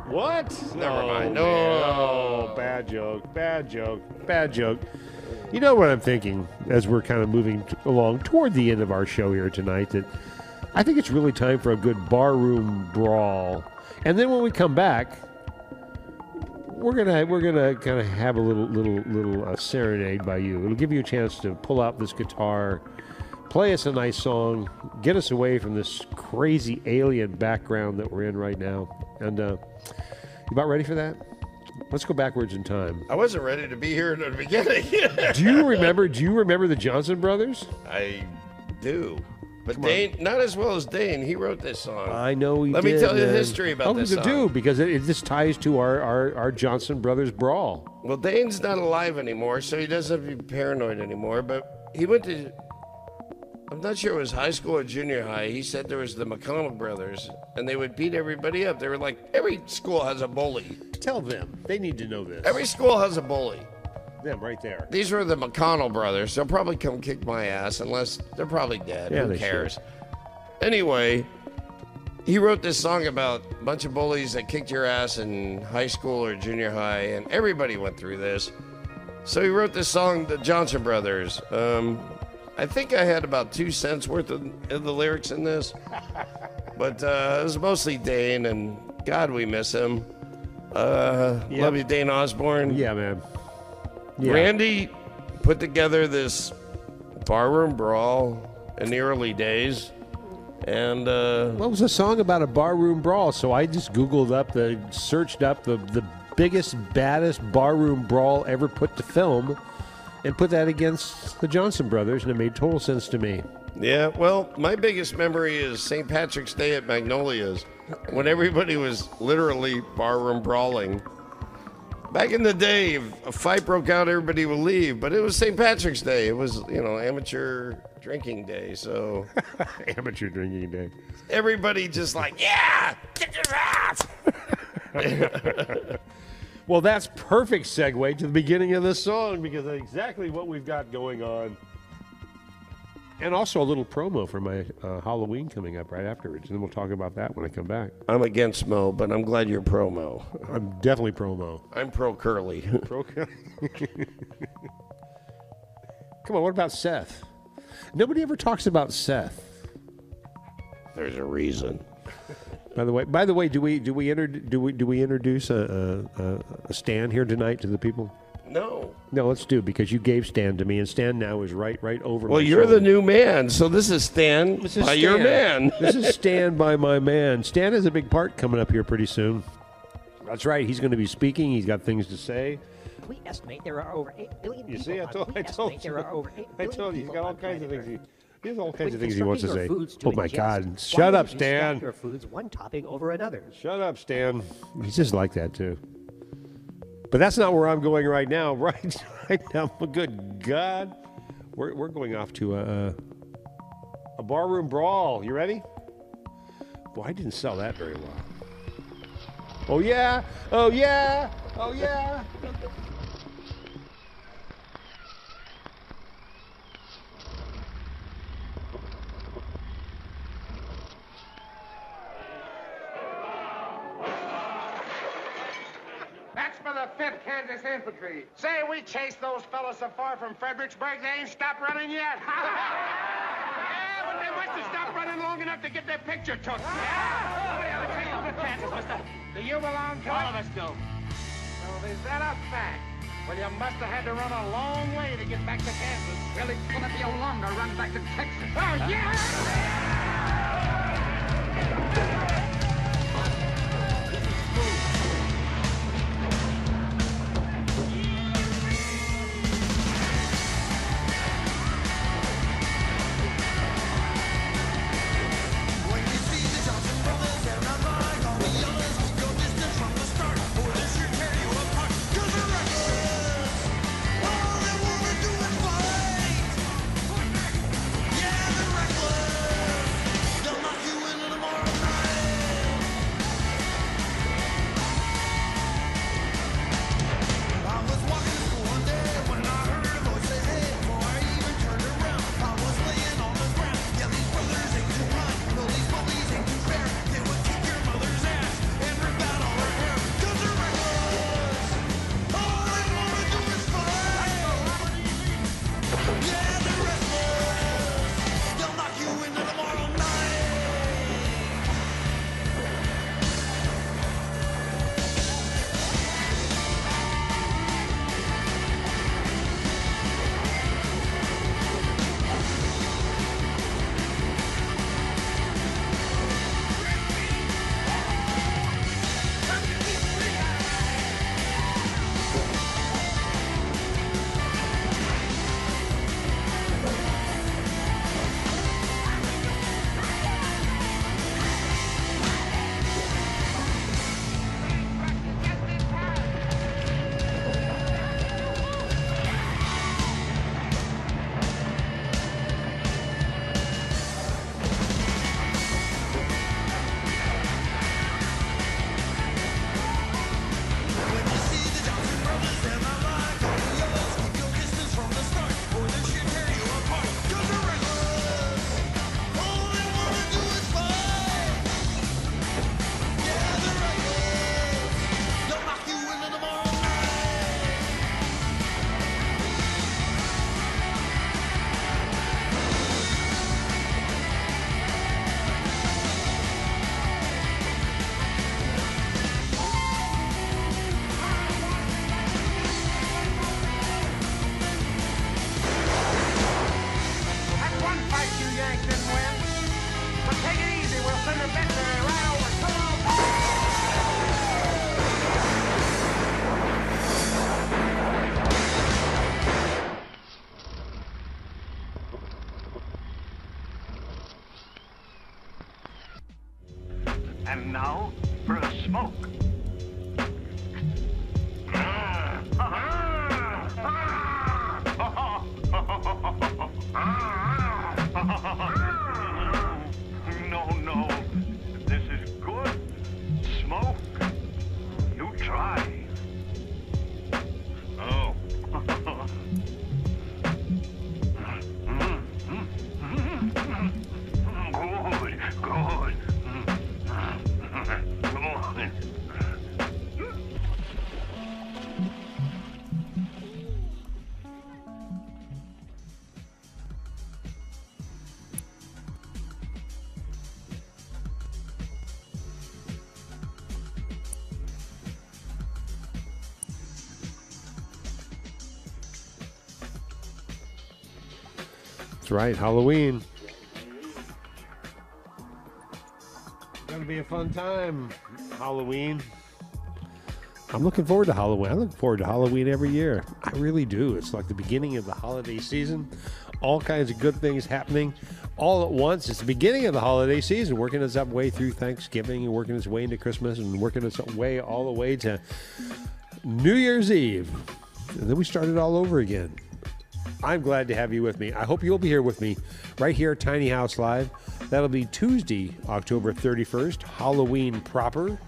What? Never mind. No. Oh, bad joke. Bad joke. Bad joke. You know what I'm thinking as we're kind of moving along toward the end of our show here tonight, that I think it's really time for a good barroom brawl. And then when we come back, we're gonna kind of have a little serenade by you. It'll give you a chance to pull out this guitar, play us a nice song, get us away from this crazy alien background that we're in right now. And you about ready for that? Let's go backwards in time. I wasn't ready to be here in the beginning. Do you remember the Johnson Brothers? I do. But Dane, not as well as Dane. He wrote this song. I know he Let did. me tell you the man. history about this song. do, because it just ties to our Johnson Brothers brawl. Well, Dane's not alive anymore, so he doesn't have to be paranoid anymore. But he went to, I'm not sure it was high school or junior high. He said there was the McConnell brothers, and they would beat everybody up. They were like, every school has a bully. Tell them. They need to know this. Every school has a bully. Them right there. These were the McConnell brothers. They'll probably come kick my ass unless they're probably dead. Yeah, Who they cares? Anyway, he wrote this song about a bunch of bullies that kicked your ass in high school or junior high, and everybody went through this. So he wrote this song, The Johnson Brothers. I think I had about 2 cents worth of the lyrics in this, but it was mostly Dane, and God, we miss him. Love you, Dane Osborne. Yeah, man. Yeah. Randy put together this barroom brawl in the early days, and What was a song about a barroom brawl? So I just searched up the biggest, baddest barroom brawl ever put to film, and put that against the Johnson Brothers, and it made total sense to me. yeah, well, my biggest memory is St. Patrick's Day at Magnolia's, when everybody was literally barroom brawling. Back in the day, if a fight broke out, everybody would leave, but it was St. Patrick's Day. It was, amateur drinking day, so Amateur drinking day. everybody just like, yeah, kick your ass. Well, that's perfect segue to the beginning of this song, because that's exactly what we've got going on. And also a little promo for my Halloween coming up right afterwards. And then we'll talk about that when I come back. I'm against Mo, but I'm glad you're pro Mo. I'm definitely promo. I'm pro Curly. Come on, what about Seth? Nobody ever talks about Seth. There's a reason. By the way, do we introduce a Stan here tonight to the people? No. No, let's do, because you gave Stan to me, and Stan now is right over. Well, my you're shoulder. the new man, so this is Stan This is by your Stan. man. This is Stan by my man. Stan has a big part coming up here pretty soon. That's right. He's going to be speaking. He's got things to say. We estimate there are over 8 billion You people. see, I told We you. estimate there are over 8 I billion told you. He's people got all on kinds of planet things. Earth. He has all kinds When of things he wants to say. constructing your foods to Oh my ingest, God! why Shut up, would you stack Stan. your foods one topping over another. Shut up, Stan. He's just like that too. But that's not where I'm going right now. Right now, good God, we're going off to a barroom brawl. You ready? Boy, I didn't sell that very well. Oh yeah! Oh yeah! Oh yeah! That's for the 5th Kansas Infantry. Say, we chased those fellas so far from Fredericksburg, they ain't stopped running yet. Yeah, but they must have stopped running long enough to get their picture took. Yeah, let's take over Kansas, mister. Do you belong to it? All of us do. So is that a fact? Well, you must have had to run a long way to get back to Kansas. Well, it's gonna be a longer run back to Texas. Oh, yeah! And now for a smoke. No. This is good. Smoke. You try. Oh. Good. That's right, Halloween. Gonna be a fun time, Halloween. I'm looking forward to Halloween. I look forward to Halloween every year. I really do. It's like the beginning of the holiday season. All kinds of good things happening all at once. It's the beginning of the holiday season, working its way through Thanksgiving and working its way into Christmas and working its way all the way to New Year's Eve. And then we start it all over again. I'm glad to have you with me. I hope you'll be here with me right here at Tiny House Live. That'll be Tuesday, October 31st, Halloween proper,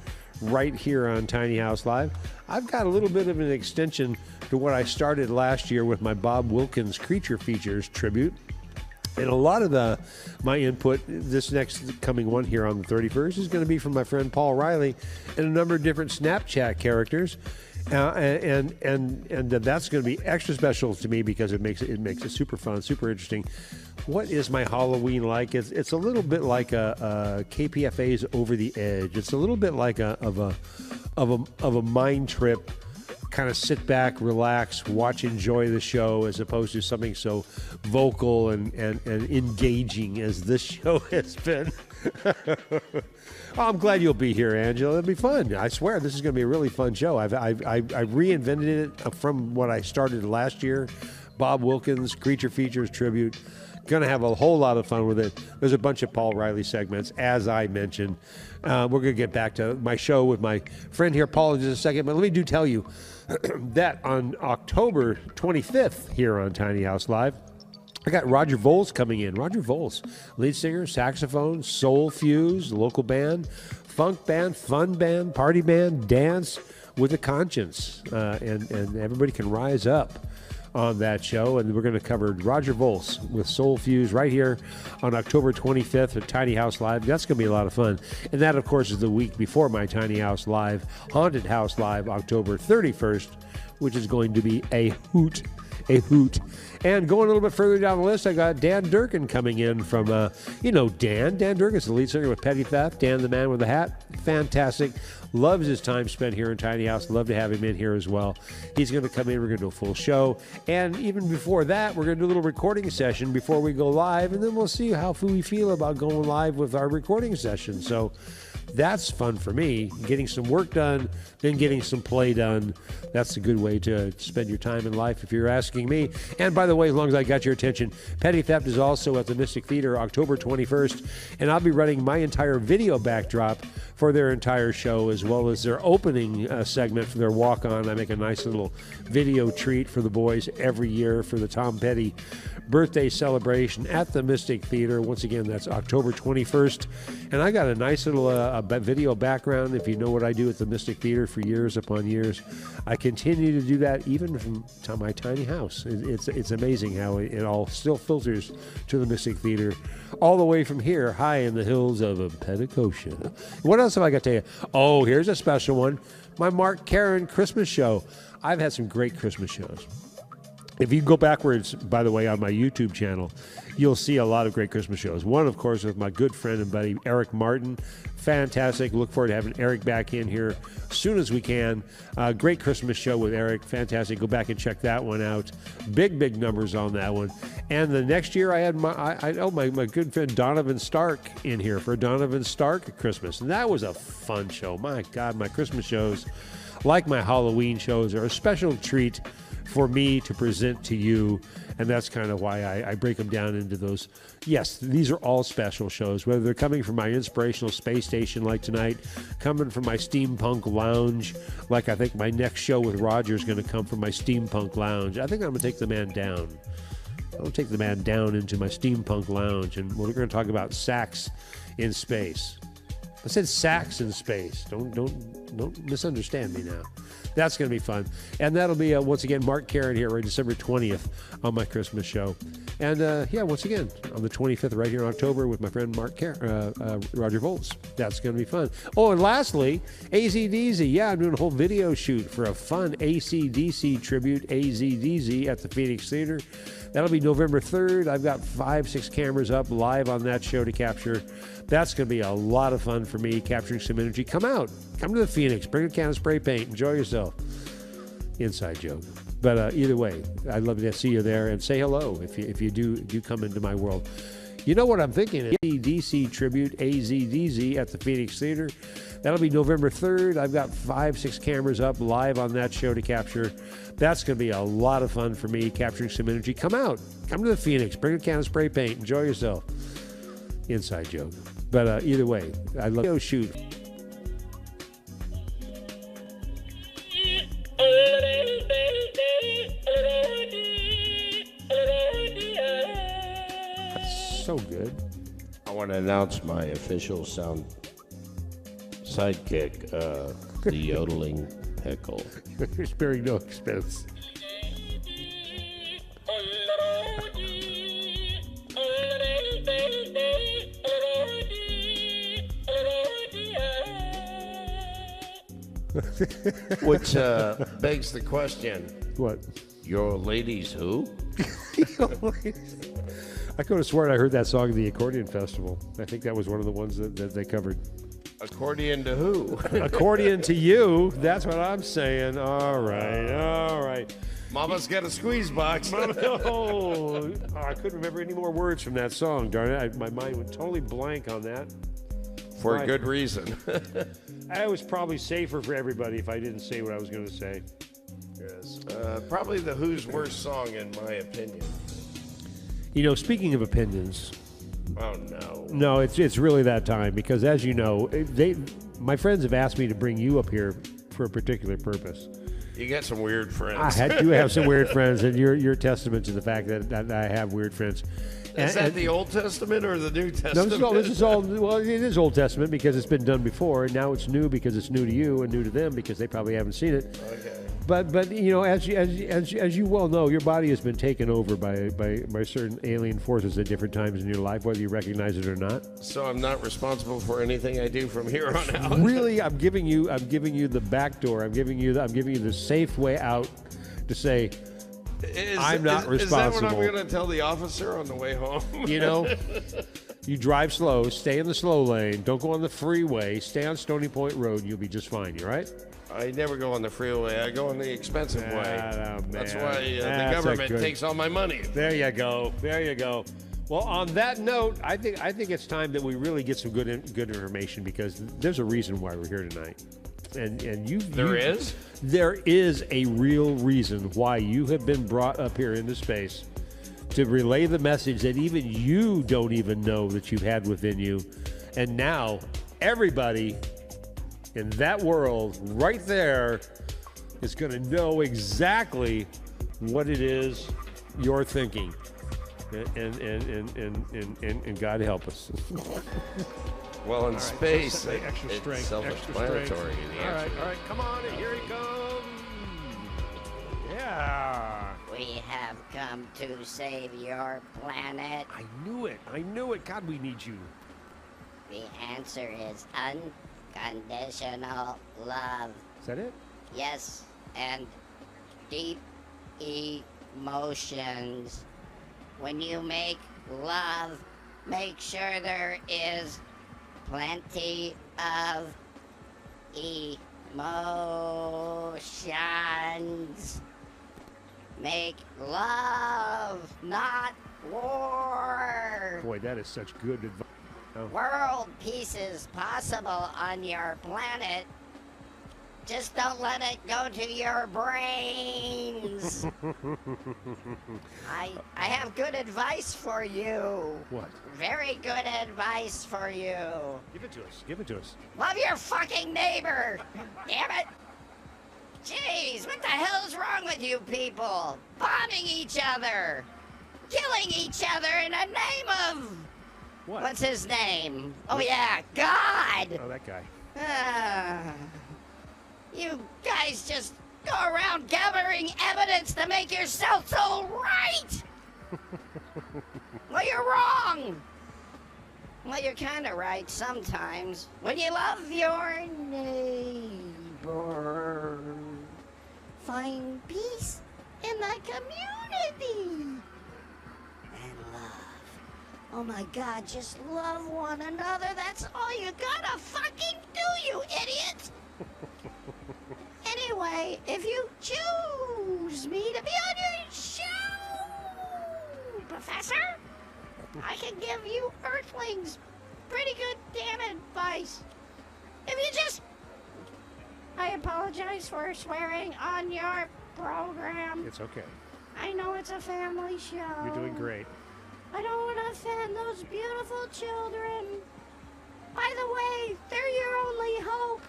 right here on Tiny House Live. I've got a little bit of an extension to what I started last year with my Bob Wilkins Creature Features tribute. And a lot of my input this next coming one here on the 31st is going to be from my friend Paul Riley and a number of different Snapchat characters. And that's going to be extra special to me because it makes it super fun, super interesting. What is my Halloween like? It's a little bit like a KPFA's Over the Edge. It's a little bit like a mind trip. Kind of sit back, relax, watch, enjoy the show, as opposed to something so vocal and engaging as this show has been. I'm glad you'll be here, Angela. It'll be fun. I swear this is going to be a really fun show. I've reinvented it from what I started last year. Bob Wilkins, Creature Features tribute. Going to have a whole lot of fun with it. There's a bunch of Paul Riley segments, as I mentioned. We're going to get back to my show with my friend here, Paul, in just a second. But let me tell you that on October 25th here on Tiny House Live, I got Roger Voles coming in. Roger Voles, lead singer, saxophone, soul fuse, local band, funk band, fun band, party band, dance with a conscience. And everybody can rise up on that show, and we're going to cover Roger Voles with Soul Fuse right here on October 25th at Tiny House Live. That's going to be a lot of fun. And that, of course, is the week before my Tiny House Live, Haunted House Live, October 31st, which is going to be a hoot. And going a little bit further down the list, I got Dan Durkin coming in from, Dan. Dan Durkin is the lead singer with Petty Theft. Dan the Man with the Hat. Fantastic. Loves his time spent here in Tiny House. Love to have him in here as well. He's going to come in. We're going to do a full show. And even before that, we're going to do a little recording session before we go live. And then we'll see how we feel about going live with our recording session. So that's fun for me. Getting some work done, then getting some play done. That's a good way to spend your time in life if you're asking me. And by the way, as long as I got your attention, Petty Theft is also at the Mystic Theater October 21st. And I'll be running my entire video backdrop for their entire show, as well as their opening segment for their walk-on. I make a nice little video treat for the boys every year for the Tom Petty birthday celebration at the Mystic Theater. Once again, that's October 21st. And I got a nice little video background. If you know what I do at the Mystic Theater for years upon years, I continue to do that even from my tiny house. It's amazing how it all still filters to the Mystic Theater all the way from here, high in the hills of Petticoat. What else have I got to tell you? Oh, here's a special one. My Mark Karen Christmas show. I've had some great Christmas shows. If you go backwards, by the way, on my YouTube channel, you'll see a lot of great Christmas shows. One, of course, with my good friend and buddy, Eric Martin. Fantastic. Look forward to having Eric back in here as soon as we can. Great Christmas show with Eric. Fantastic. Go back and check that one out. Big numbers on that one. And the next year, I had my good friend Donovan Stark in here for Donovan Stark Christmas. And that was a fun show. My God, my Christmas shows, like my Halloween shows, are a special treat for me to present to you. And that's kind of why I break them down into those. Yes, these are all special shows, whether they're coming from my inspirational space station like tonight, coming from my steampunk lounge, like I think my next show with Roger is going to come from my steampunk lounge. I think I'm going to take the man down. I'll take the man down into my steampunk lounge, and we're going to talk about sax in space. I said sax in space. Don't misunderstand me now. That's going to be fun. And that'll be, once again, Mark Karen here, right, December 20th on my Christmas show. And, once again, on the 25th, right here in October with my friend Roger Volts. That's going to be fun. Oh, and lastly, AZDZ. Yeah, I'm doing a whole video shoot for a fun AC/DC tribute, AZDZ, at the Phoenix Theater. That'll be November 3rd. I've got 5-6 cameras up live on that show to capture. That's going to be a lot of fun for me, capturing some energy. Come out. Come to the Phoenix. Bring a can of spray paint. Enjoy yourself. Inside joke. But either way, I'd love to see you there and say hello if you do come into my world. You know what I'm thinking? DC tribute, AZDZ, at the Phoenix Theater. That'll be November 3rd. I've got 5-6 cameras up live on that show to capture. That's going to be a lot of fun for me, capturing some energy. Come out. Come to the Phoenix. Bring a can of spray paint. Enjoy yourself. Inside joke. But either way, I'd love to shoot. That's so good. I want to announce my official sound sidekick, the yodeling pickle. You're sparing no expense. Which begs the question. What? Your ladies who? I could have sworn I heard that song at the Accordion Festival. I think that was one of the ones that they covered. Accordion to who? Accordion to you. That's what I'm saying. All right. Mama's got a squeeze box. Oh, I couldn't remember any more words from that song. Darn it. My mind went totally blank on that. For a good reason. I was probably safer for everybody if I didn't say what I was going to say. Yes. Probably the Who's worst song, in my opinion. You know, speaking of opinions. Oh, no. No, it's really that time because, as you know, my friends have asked me to bring you up here for a particular purpose. You got some weird friends. I do have some weird friends, and you're testament to the fact that I have weird friends. Is that the Old Testament or the New Testament? No, this is all. Well, it is Old Testament because it's been done before, and now it's new because it's new to you and new to them because they probably haven't seen it. Okay. But you know, as you well know, your body has been taken over by certain alien forces at different times in your life, whether you recognize it or not. So I'm not responsible for anything I do from here on out. Really, I'm giving you the back door. I'm giving you the safe way out to say. I'm not responsible. Is that what I'm going to tell the officer on the way home? You know, you drive slow, stay in the slow lane, don't go on the freeway, stay on Stony Point Road, and you'll be just fine. You right? I never go on the freeway. I go on the expensive way. That's why the government takes all my money. There you go. Well, on that note, I think it's time that we really get some good information because there's a reason why we're here tonight. There is a real reason why you have been brought up here into space to relay the message that even you don't even know that you've had within you. And now everybody in that world right there is going to know exactly what it is you're thinking. And God help us. Well, in space, extra it's strength, self-explanatory. All right, come on, and here he comes. Yeah. We have come to save your planet. I knew it. God, we need you. The answer is unconditional love. Is that it? Yes, and deep emotions. When you make love, make sure there is plenty of emotions. Make love, not war. Boy, that is such good advice. Oh. World peace is possible on your planet Just don't let it go to your brains. I have good advice for you. What? Very good advice for you. Give it to us. Give it to us. Love your fucking neighbor. Damn it. Jeez, what the hell's wrong with you people? Bombing each other. Killing each other in the name of... What? What's his name? Oh, yeah, God. Oh, that guy. You guys just go around gathering evidence to make yourself so right. Well, you're wrong. Well, you're kind of right sometimes. When you love your neighbor, find peace in the community. And love. Oh my God, just love one another. That's all you gotta fucking do, you idiot. Anyway, if you choose me to be on your show, Professor, I can give you Earthlings pretty good damn advice. If you just... I apologize for swearing on your program. It's okay. I know it's a family show. You're doing great. I don't want to offend those beautiful children. By the way, they're your only hope.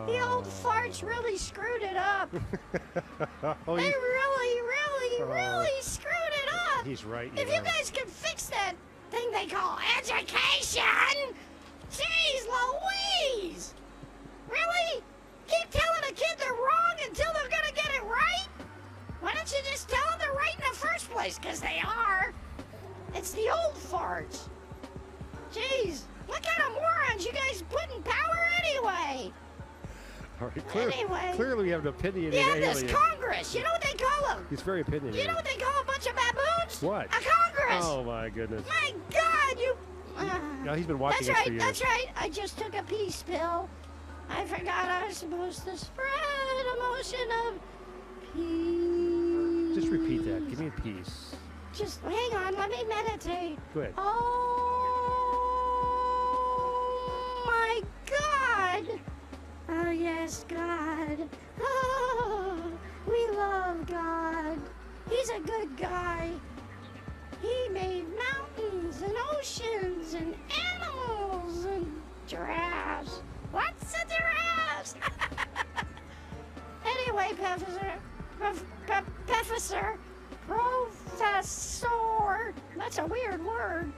The old farts really screwed it up. Oh, They really screwed it up. he's right. If you guys could fix that thing they call education, jeez Louise. Really? Keep telling a kid they're wrong until they're gonna get it right? Why don't you just tell them they're right in the first place? Because they are. It's the old farts. Jeez, what kind of morons you guys put in power anyway? All right, Anyway. clearly you have an opinion You in have this alien. Congress. You know what they call them? He's very opinionated. You know what they call a bunch of baboons? What? A Congress. Oh, my goodness. My God, you... Yeah, he's been watching That's us for right, years. that's right. I just took a peace pill. I forgot I was supposed to spread a motion of peace. Just repeat that. Give me a piece. Just hang on, let me meditate. Go ahead. Oh my God! Oh yes, God. Oh, we love God. He's a good guy. He made mountains and oceans and animals and giraffes. Lots of giraffes. Anyway, Professor, that's a weird word.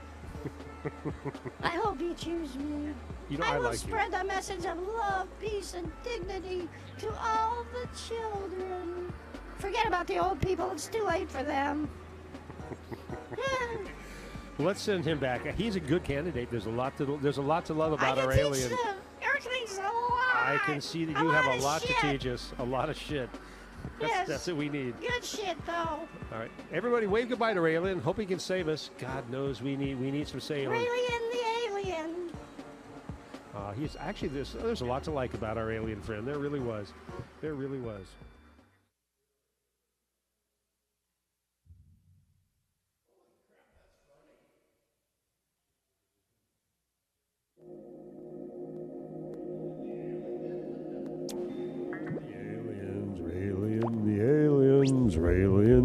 I hope you choose me. You know, I will like spread the message of love, peace, and dignity to all the children. Forget about the old people. It's too late for them. Well, let's send him back. He's a good candidate. There's a lot to love about I our can alien. teach the Earthlings a lot. I can see that you have a lot to teach us. A lot of shit. That's what we need. Good shit, though. All right, everybody, wave goodbye to Alien. Hope he can save us. God knows we need some sailing. Alien the alien. He's actually there's a lot to like about our alien friend. There really was. There really was.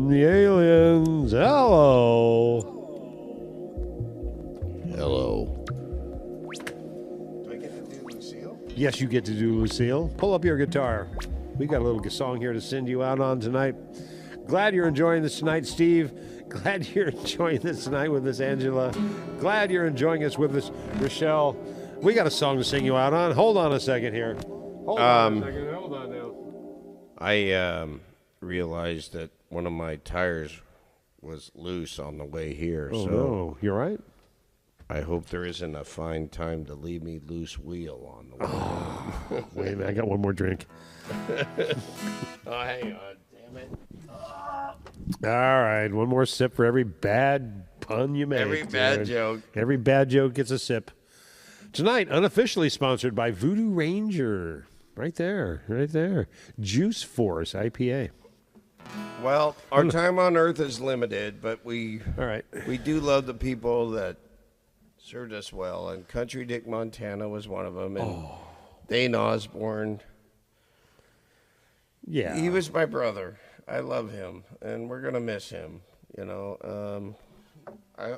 The aliens. Hello. Hello. Do I get to do Lucille? Yes, you get to do Lucille. Pull up your guitar. We got a little song here to send you out on tonight. Glad you're enjoying this tonight, Steve. Glad you're enjoying this tonight with us, Angela. Glad you're enjoying us with us, Rochelle. We got a song to sing you out on. Hold on a second here. Hold on a second. Hold on now. I realized that one of my tires was loose on the way here. Oh, so no. You all right? I hope there isn't a fine time to leave me loose wheel on the way. Wait a minute. I got one more drink. Oh, hang on. Damn it. All right. One more sip for every bad pun you make. Every bad dude. joke. Every bad joke gets a sip. Tonight, unofficially sponsored by Voodoo Ranger. Right there. Right there. Juice Force IPA. Well, our time on Earth is limited, but we All right. we do love the people that served us well, and Country Dick Montana was one of them, and Dane Osborne. Yeah. He was my brother. I love him, and we're gonna miss him. I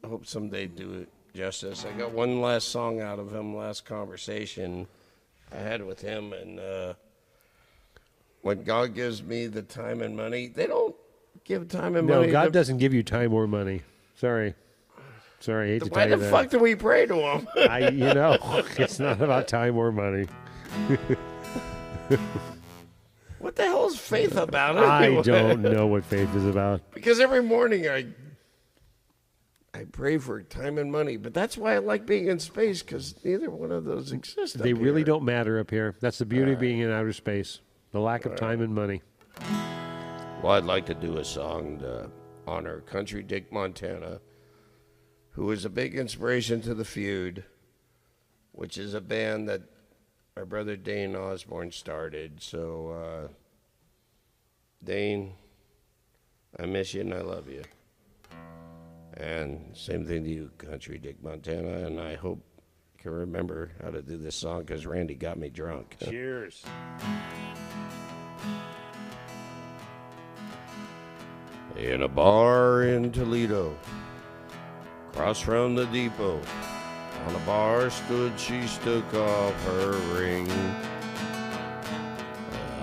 hope someday do it justice. I got one last song out of him, last conversation I had with him, and when God gives me the time and money, they don't give time and money. No, God doesn't give you time or money. Sorry, I hate to Why tell you the that. fuck do we pray to him? It's not about time or money. What the hell is faith about? I don't know what faith is about. Because every morning I pray for time and money, but that's why I like being in space, because neither one of those exist. They up really here. don't matter up here. That's the beauty of being in outer space. The lack of time and money. Well, I'd like to do a song to honor Country Dick Montana, who was a big inspiration to The Feud, which is a band that our brother Dane Osborne started. So, Dane, I miss you and I love you. And same thing to you, Country Dick Montana, and I hope you can remember how to do this song, because Randy got me drunk. Cheers. In a bar in Toledo, across from the depot, on a bar stood, she took off her ring.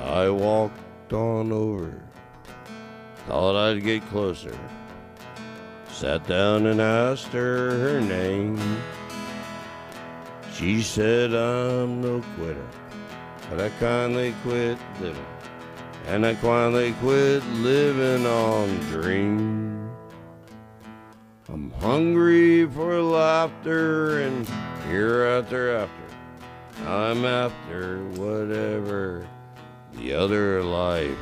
I walked on over, thought I'd get closer, sat down and asked her name. She said, I'm no quitter, but I kindly quit living. And I quietly quit living on dreams. I'm hungry for laughter, and hereafter, I'm after whatever the other life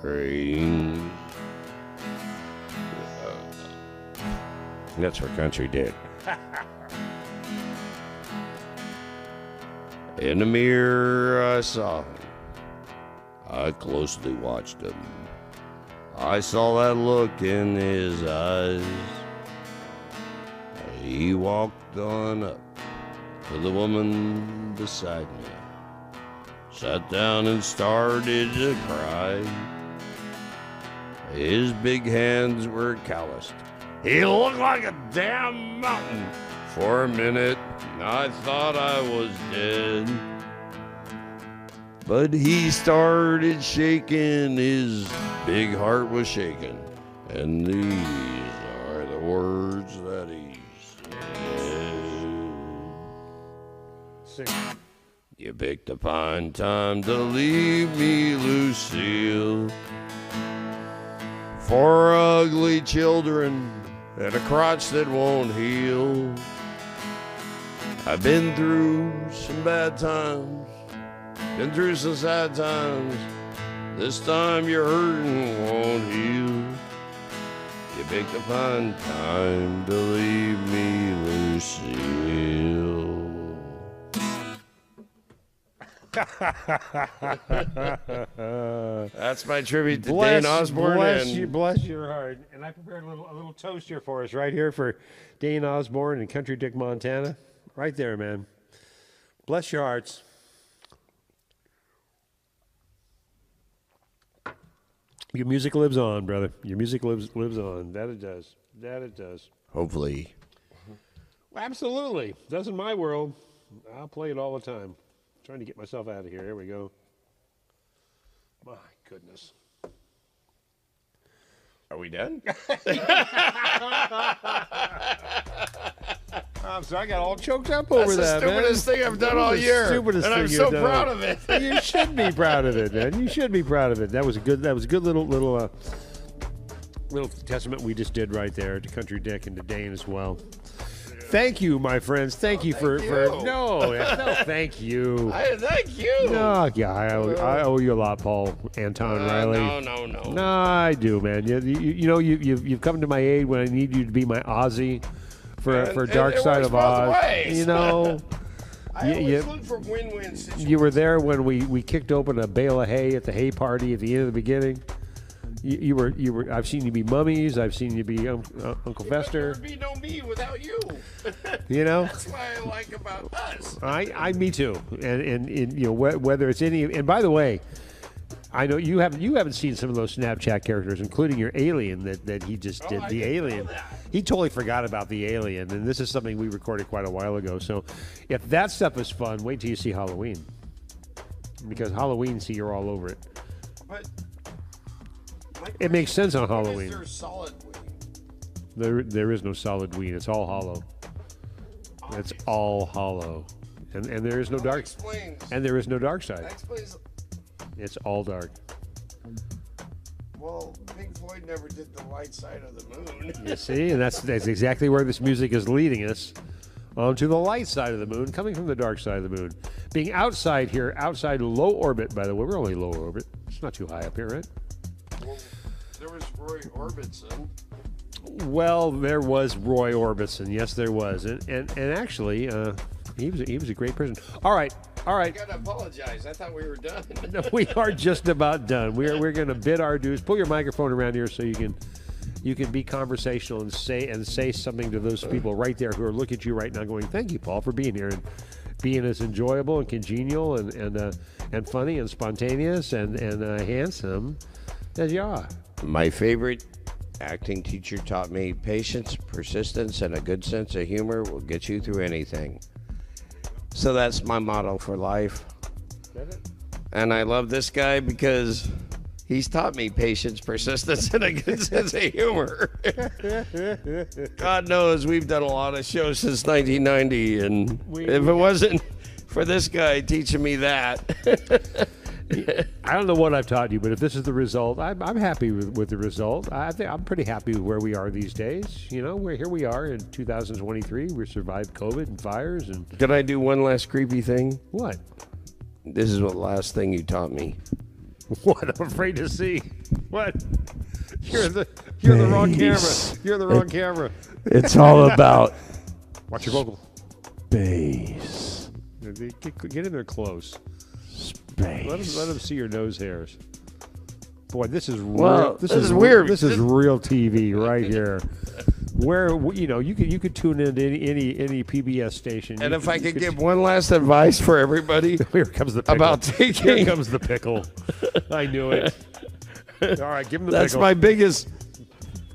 brings. That's for Country Dick. In the mirror, I saw him. I closely watched him. I saw that look in his eyes. He walked on up to the woman beside me, sat down and started to cry. His big hands were calloused. He looked like a damn mountain. For a minute, I thought I was dead. But he started shaking, his big heart was shaking, and these are the words that he said. Sing. You picked a fine time to leave me, Lucille, for ugly children and a crotch that won't heal. I've been through some bad times, been through some sad times. This time your hurting won't heal. You picked a fine time to leave me, Lucille. That's my tribute to Dane Osborne. Bless your heart. And I prepared a little toast here for us right here for Dane Osborne and Country Dick Montana. Right there, man. Bless your hearts. Your music lives on, brother. Your music lives on. That it does. That it does. Hopefully. Well, absolutely. That's in my world. I'll play it all the time. Trying to get myself out of here. There we go. My goodness. Are we done? I'm sorry, I got all choked up over That's that, the stupidest thing I've done all year. Stupidest and thing I'm you've so done. proud of it. You should be proud of it, man. You should be proud of it. That was a good little testament we just did right there to Country Dick and to Dane as well. Thank you, my friends. Thank you for no, thank you. Thank you. No, yeah, I owe you a lot, Paul Anton Riley. No. No, I do, man. You've come to my aid when I need you to be my Aussie for Dark it Side works of both Oz. ways. You know, I always look for win-win situations. you were there when we kicked open a bale of hay at the hay party at the end of the beginning. You were. I've seen you be Mummies. I've seen you be Uncle Fester. There would be no me without you. You know. That's what I like about us. Me too. And whether it's any. And by the way, I know you haven't seen some of those Snapchat characters, including your alien that he just did. The alien, he totally forgot about the alien, and this is something we recorded quite a while ago. So, if that stuff is fun, wait till you see Halloween, because Halloween, see, you're all over it. But It makes sense on what Halloween. is there solid wing? There is no solid ween. It's all hollow. It's all hollow, and there is no dark. Explains. And there is no dark That side. explains. It's all dark. Well, Pink Floyd never did the light side of the moon. You see, and that's exactly where this music is leading us, onto the light side of the moon, coming from the dark side of the moon. Being outside here, outside low orbit, by the way. We're only low orbit. It's not too high up here, right? Well, there was Roy Orbison. Well, there was Roy Orbison. Yes, there was. And actually, he was a great person. All right. I gotta apologize. I thought we were done. No, we are just about done. We're going to bid our dues. Pull your microphone around here so you can be conversational and say something to those people right there who are looking at you right now, going, "Thank you, Paul, for being here and being as enjoyable and congenial and funny and spontaneous and handsome as you are." My favorite acting teacher taught me patience, persistence, and a good sense of humor will get you through anything. So that's my motto for life. And I love this guy because he's taught me patience, persistence, and a good sense of humor. God knows we've done a lot of shows since 1990, and if it wasn't for this guy teaching me that. I don't know what I've taught you, but if this is the result, I'm happy with the result. I think I'm pretty happy with where we are these days. You know, here we are in 2023. We survived COVID and fires and Can I do one last creepy thing? what? This is what last thing you taught me. What? I'm afraid to see. What? You're the wrong camera. You're the wrong camera. It's all about Watch your vocal. space. Get in there close. Space. Let them see your nose hairs. Boy, this is Well, real. this is weird. This is real TV right here. Where you could tune into any PBS station. And if I could give one last advice for everybody here comes the pickle. about Here taking, comes the pickle. I knew it. All right, give him the that's pickle. my biggest.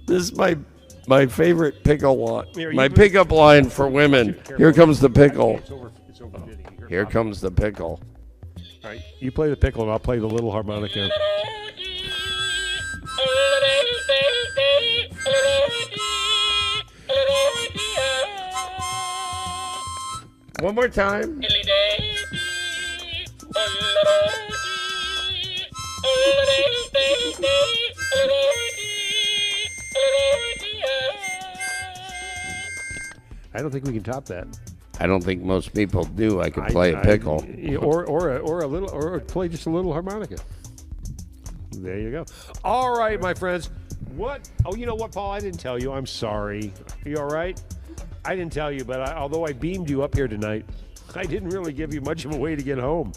This is my favorite pickle line. Here, My you- pickup line for women. Here comes the pickle. It's overfitting. Here comes the pickle. All right, you play the pickle and I'll play the little harmonica. One more time. I don't think we can top that. I don't think most people do. I could play a pickle. or play just a little harmonica. There you go. All right, my friends. What? Oh, you know what, Paul? I didn't tell you. I'm sorry. Are you all right? I didn't tell you, but although I beamed you up here tonight, I didn't really give you much of a way to get home.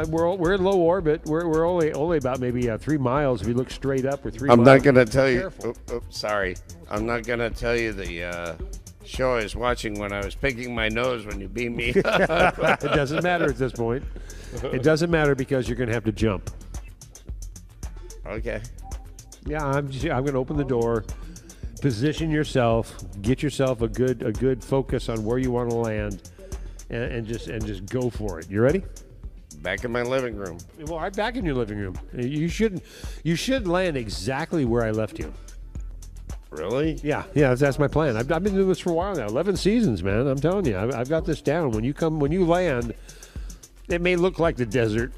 We're in low orbit. We're only about maybe 3 miles if you look straight up, or 3 miles. I'm not going to tell you. Careful. Sorry. I'm not going to tell you the show I was watching when I was picking my nose when you beat me up. It doesn't matter at this point. It doesn't matter because you're going to have to jump. Okay. Yeah, I'm going to open the door. Position yourself. Get yourself a good focus on where you want to land, and just go for it. You ready? Back in my living room. Well, I'm back in your living room. You should land exactly where I left you. Really? Yeah, that's my plan. I've been doing this for a while now. 11 seasons, man. I'm telling you, I've got this down. When you land, it may look like the desert,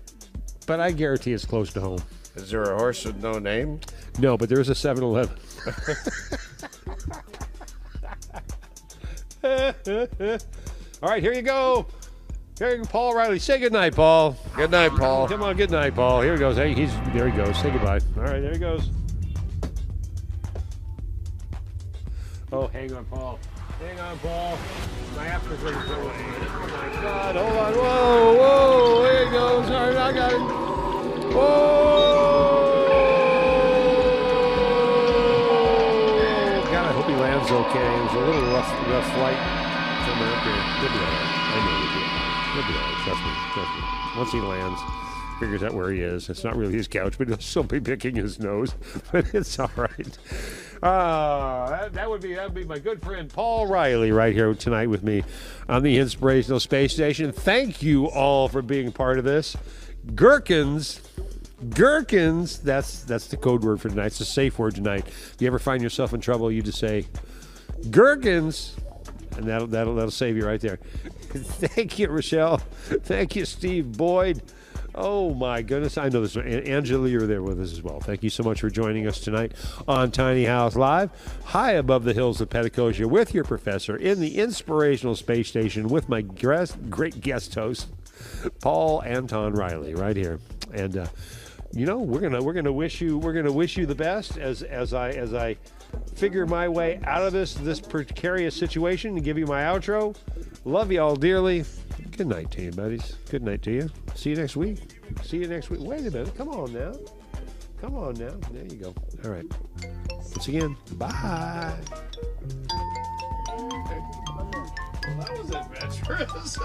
but I guarantee it's close to home. Is there a horse with no name? No, but there is a 7-Eleven. All right, here you go. Here you go, Paul Riley. Say goodnight, Paul. Good night, Paul. Come on, good night, Paul. Here he goes. Hey, there he goes. Say goodbye. All right, there he goes. Oh, hang on, Paul. Hang on, Paul. My after's ready to away. Oh my God! Hold on. Whoa! There he goes. All right, I got him. Whoa! God, I hope he lands okay. It was a little rough flight coming up here. He'll be all right. I know he'll be all right. He'll be all right. Trust me. Once he lands, figures out where he is. It's not really his couch, but he'll still be picking his nose. But it's all right. That would be my good friend Paul Riley right here tonight with me on the Inspirational Space Station. Thank you all for being part of this. Gherkins, that's the code word for tonight. It's a safe word tonight. If you ever find yourself in trouble, you just say, Gherkins, and that'll save you right there. Thank you, Rochelle. Thank you, Steve Boyd. Oh, my goodness. I know this one. Angela, you're there with us as well. Thank you so much for joining us tonight on Tiny House Live, high above the hills of Petacosia with your professor in the Inspirational Space Station with my great guest host, Paul Anton Riley, right here. And, we're gonna wish you the best as I figure my way out of this precarious situation and give you my outro. Love you all dearly. Good night to you, buddies. Good night to you. See you next week. Wait a minute. Come on now. There you go. All right. Once again, bye. Well, that was adventurous.